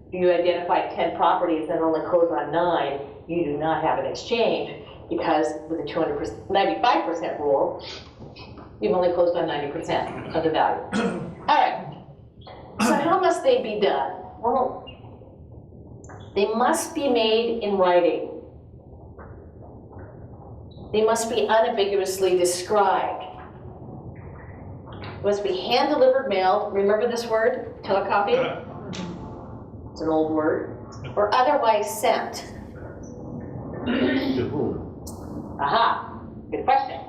S11: If you identify 10 properties and only close on 9, you do not have an exchange because with the 95% rule, you've only closed on 90% of the value. All right. So how must they be done? Well, they must be made in writing. They must be unambiguously described. It must be hand-delivered mailed. Remember this word, telecopy? It's an old word. Or otherwise sent.
S4: To whom?
S11: Aha, good question.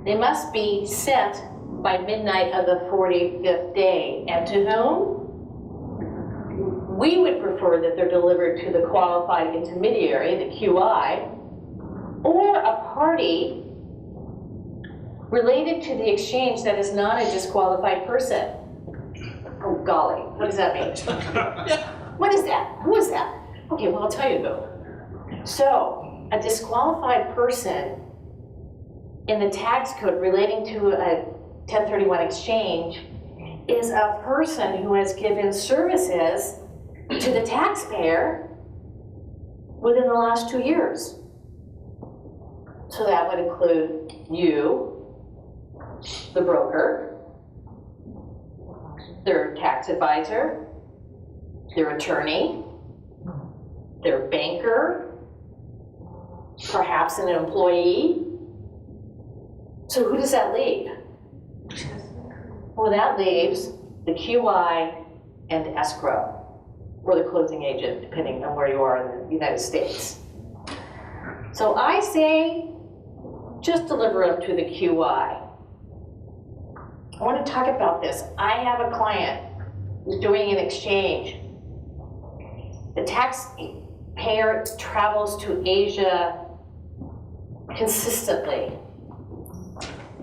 S11: They must be sent by midnight of the 45th day. And to whom? We would prefer that they're delivered to the qualified intermediary, the QI, or a party related to the exchange that is not a disqualified person. Oh golly, what does that mean? What is that? Who is that? Okay, well, I'll tell you who. So, a disqualified person in the tax code relating to a 1031 exchange is a person who has given services to the taxpayer within the last 2 years. So that would include you, the broker, their tax advisor, their attorney, their banker, perhaps an employee. So who does that leave? Well, that leaves the QI and escrow, or the closing agent, depending on where you are in the United States. So I say, just deliver them to the QI. I want to talk about this. I have a client who's doing an exchange. The taxpayer travels to Asia consistently.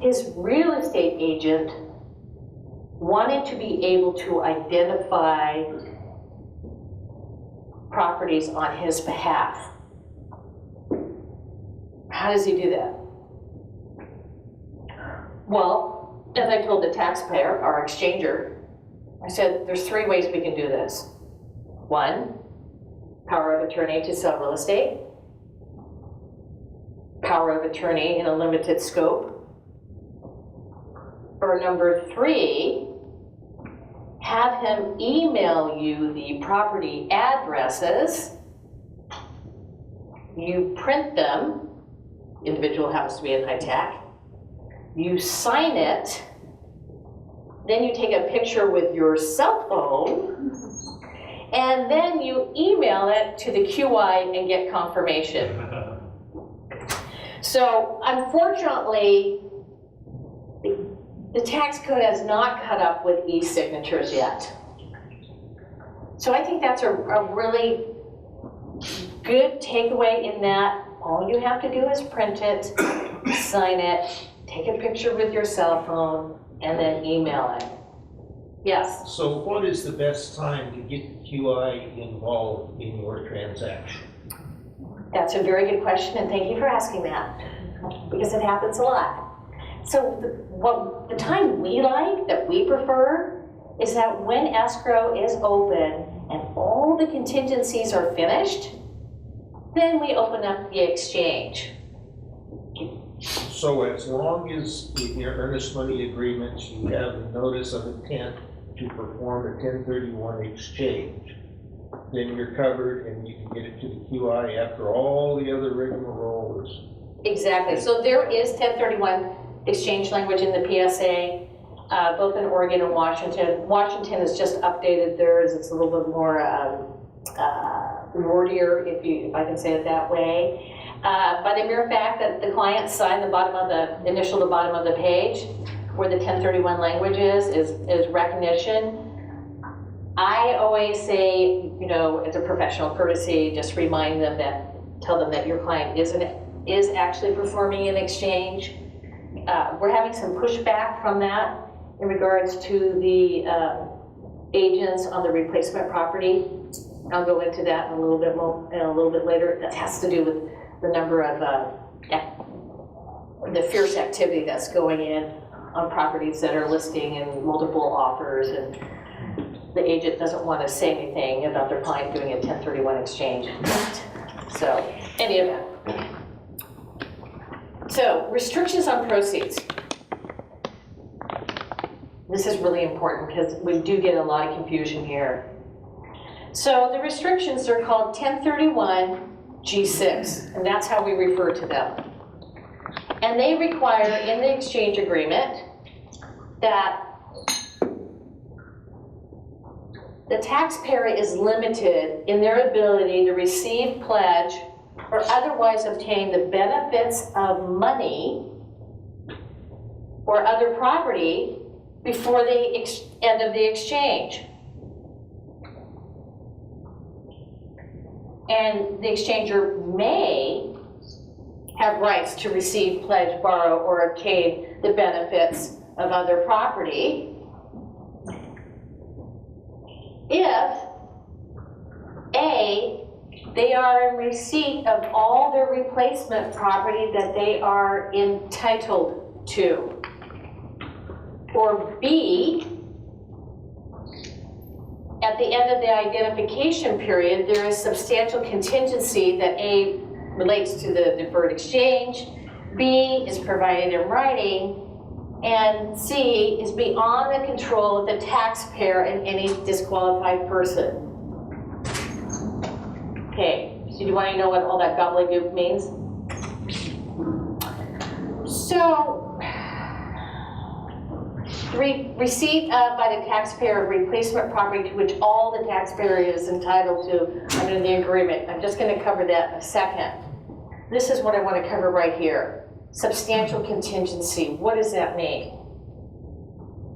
S11: His real estate agent wanted to be able to identify properties on his behalf. How does he do that? Well, as I told the taxpayer, our exchanger, I said, there's 3 ways we can do this. 1, power of attorney to sell real estate. Power of attorney in a limited scope. Or number 3, have him email you the property addresses. You print them. Individual happens to be in high tech. You sign it. Then you take a picture with your cell phone. And then you email it to the QI and get confirmation. So unfortunately, the tax code has not caught up with e-signatures yet. So I think that's a really good takeaway in that all you have to do is print it, sign it, take a picture with your cell phone, and then email it. Yes?
S12: So what is the best time to get the QI involved in your transaction?
S11: That's a very good question, and thank you for asking that, because it happens a lot. So the time we like, that we prefer, is that when escrow is open and all the contingencies are finished, then we open up the exchange.
S12: So as long as in your earnest money agreements, you have a notice of intent to perform a 1031 exchange, then you're covered and you can get it to the QI after all the other rigmarole is.
S11: Exactly. So there is 1031 exchange language in the PSA, both in Oregon and Washington. Washington has just updated theirs. It's a little bit more wordier, if I can say it that way. By the mere fact that the client signed the bottom of the initial to bottom of the page, where the 1031 language is recognition. I always say, you know, as a professional courtesy, just remind them tell them that your client is actually performing an exchange. We're having some pushback from that in regards to the agents on the replacement property. I'll go into that in a little bit more, a little bit later. That has to do with the number of the fierce activity that's going in on properties that are listing and multiple offers, and the agent doesn't want to say anything about their client doing a 1031 exchange. So, any event. So, restrictions on proceeds. This is really important because we do get a lot of confusion here. So the restrictions are called 1031 G6, and that's how we refer to them. And they require in the exchange agreement that the taxpayer is limited in their ability to receive, pledge, or otherwise obtain the benefits of money or other property before the end of the exchange. And the exchanger may have rights to receive, pledge, borrow, or obtain the benefits of other property if A, they are in receipt of all their replacement property that they are entitled to, or B, at the end of the identification period, there is substantial contingency that A, relates to the deferred exchange, B, is provided in writing, and C, is beyond the control of the taxpayer and any disqualified person. Okay, so do you want to know what all that gobbledygook means? So, receipt by the taxpayer of replacement property to which all the taxpayer is entitled to under the agreement. I'm just going to cover that in a second. This is what I want to cover right here. Substantial contingency. What does that mean?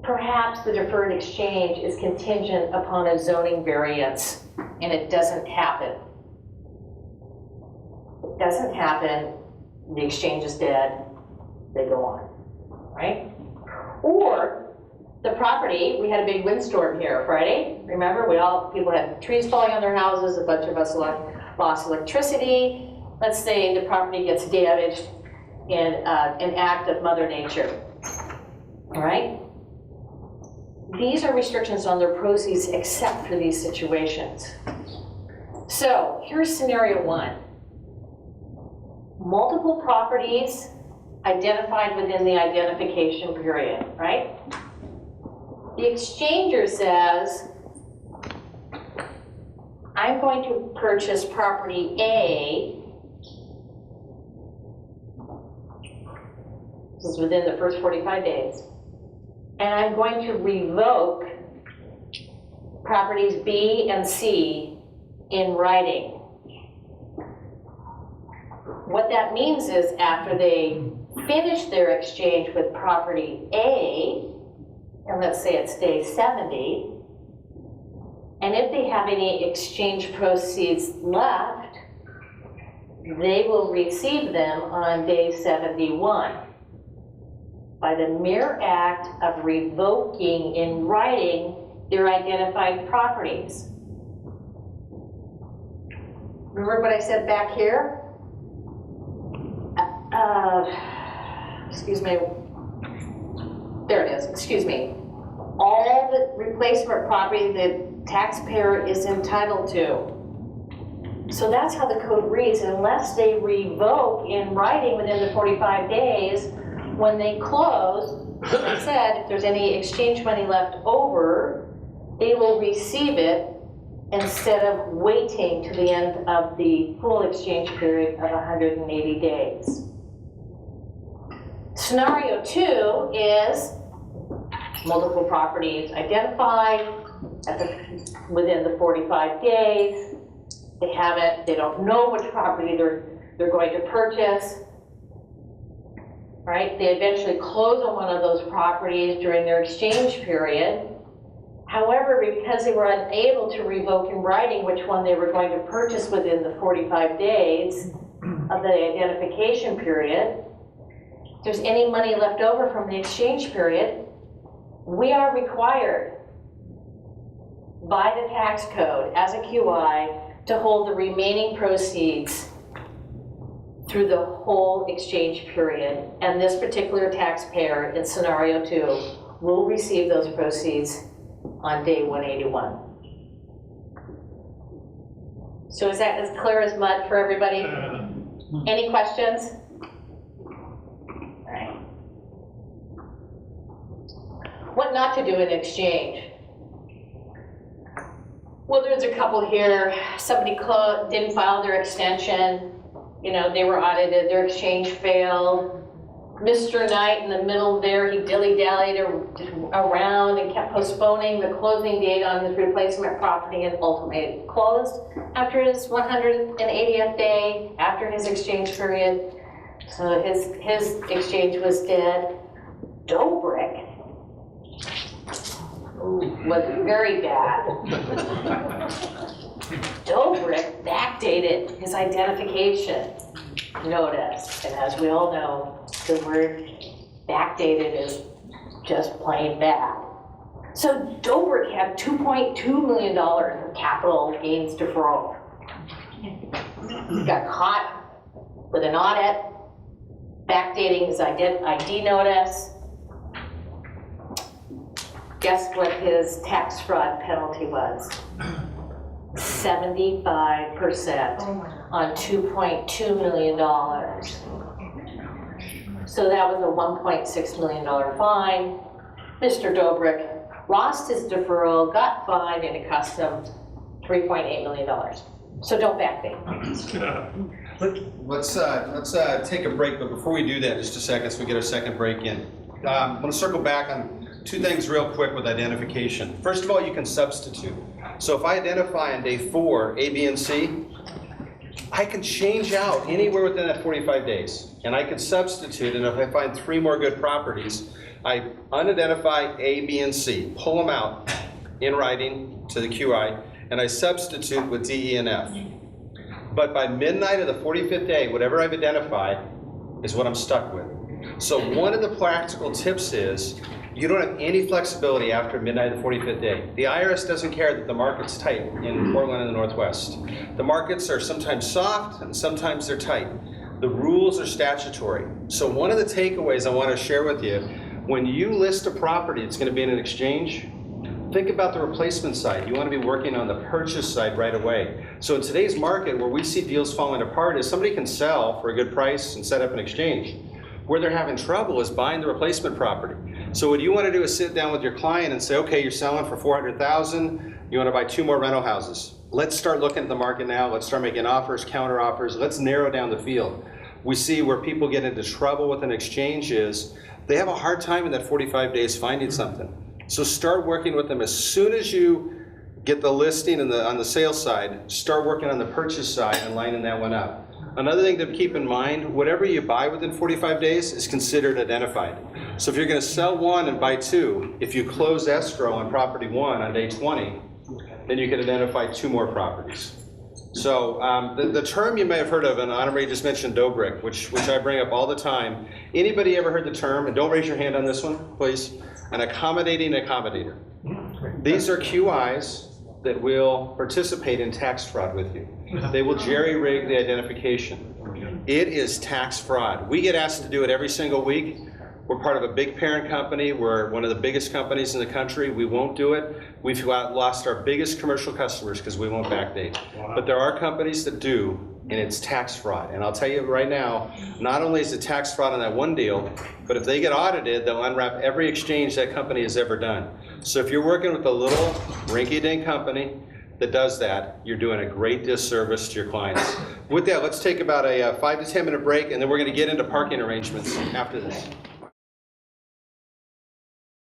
S11: Perhaps the deferred exchange is contingent upon a zoning variance, and it doesn't happen. It doesn't happen, the exchange is dead, they go on, right? Or the property, we had a big windstorm here Friday, remember? People had trees falling on their houses, a bunch of us lost electricity. Let's say the property gets damaged in an act of Mother Nature, all right? These are restrictions on their proceeds except for these situations. So here's scenario one. Multiple properties identified within the identification period, right? The exchanger says, I'm going to purchase property A. This is within the first 45 days. And I'm going to revoke properties B and C in writing. What that means is after they finish their exchange with property A, and let's say it's day 70, and if they have any exchange proceeds left, they will receive them on day 71 by the mere act of revoking in writing their identified properties. Remember what I said back here? Excuse me. There it is, excuse me. All the replacement property the taxpayer is entitled to. So that's how the code reads, unless they revoke in writing within the 45 days, when they close, as I said, if there's any exchange money left over, they will receive it instead of waiting to the end of the full exchange period of 180 days. Scenario two is multiple properties identified within the 45 days. They haven't, they don't know which property they're going to purchase. Right? They eventually close on one of those properties during their exchange period. However, because they were unable to revoke in writing which one they were going to purchase within the 45 days of the identification period, if there's any money left over from the exchange period, we are required by the tax code as a QI to hold the remaining proceeds through the whole exchange period. And this particular taxpayer in scenario 2 will receive those proceeds on day 181. So is that as clear as mud for everybody? Any questions? All right. What not to do in exchange? Well, there's a couple here. Somebody didn't file their extension. You know, they were audited, their exchange failed. Mr. Knight in the middle there, he dilly-dallied around and kept postponing the closing date on his replacement property and ultimately closed after his 180th day, after his exchange period. So his exchange was dead. Dobrik was very bad. Dobrik backdated his identification notice, and as we all know, the word backdated is just plain bad. So Dobrik had $2.2 million of capital gains deferral. He got caught with an audit, backdating his ID notice. Guess what his tax fraud penalty was? 75% on $2.2 million. So that was a $1.6 million fine. Mr. Dobrik lost his deferral, got fined, and it cost him $3.8 million. So don't backdate.
S1: Let's take a break, but before we do that, just a second, so we get our second break in. I'm going to circle back on two things real quick with identification. First of all, you can substitute. So if I identify on day 4, A, B, and C, I can change out anywhere within that 45 days. And I can substitute, and if I find 3 more good properties, I unidentify A, B, and C, pull them out in writing to the QI, and I substitute with D, E, and F. But by midnight of the 45th day, whatever I've identified is what I'm stuck with. So one of the practical tips is you don't have any flexibility after midnight of the 45th day. The IRS doesn't care that the market's tight in Portland and the Northwest. The markets are sometimes soft and sometimes they're tight. The rules are statutory. So one of the takeaways I want to share with you, when you list a property that's going to be in an exchange, think about the replacement side. You want to be working on the purchase side right away. So in today's market, where we see deals falling apart is somebody can sell for a good price and set up an exchange. Where they're having trouble is buying the replacement property. So what you want to do is sit down with your client and say, okay, you're selling for $400,000. You want to buy 2 more rental houses. Let's start looking at the market now. Let's start making offers, counter offers. Let's narrow down the field. We see where people get into trouble with an exchange is they have a hard time in that 45 days finding something. So start working with them as soon as you get the listing on the sales side. Start working on the purchase side and lining that one up. Another thing to keep in mind, whatever you buy within 45 days is considered identified. So if you're going to sell 1 and buy 2, if you close escrow on property 1 on day 20, then you can identify 2 more properties. So the term you may have heard of, and Anna Marie just mentioned Dobrik, which I bring up all the time. Anybody ever heard the term, and don't raise your hand on this one, please, an accommodating accommodator. These are QIs that will participate in tax fraud with you. They will jerry-rig the identification. It is tax fraud. We get asked to do it every single week. We're part of a big parent company. We're one of the biggest companies in the country. We won't do it. We've lost our biggest commercial customers because we won't backdate. But there are companies that do, and it's tax fraud. And I'll tell you right now, not only is it tax fraud on that one deal, but if they get audited, they'll unwrap every exchange that company has ever done. So if you're working with a little rinky-dink company that does that, you're doing a great disservice to your clients. With that, let's take about a 5 to 10 minute break, and then we're going to get into parking arrangements after this.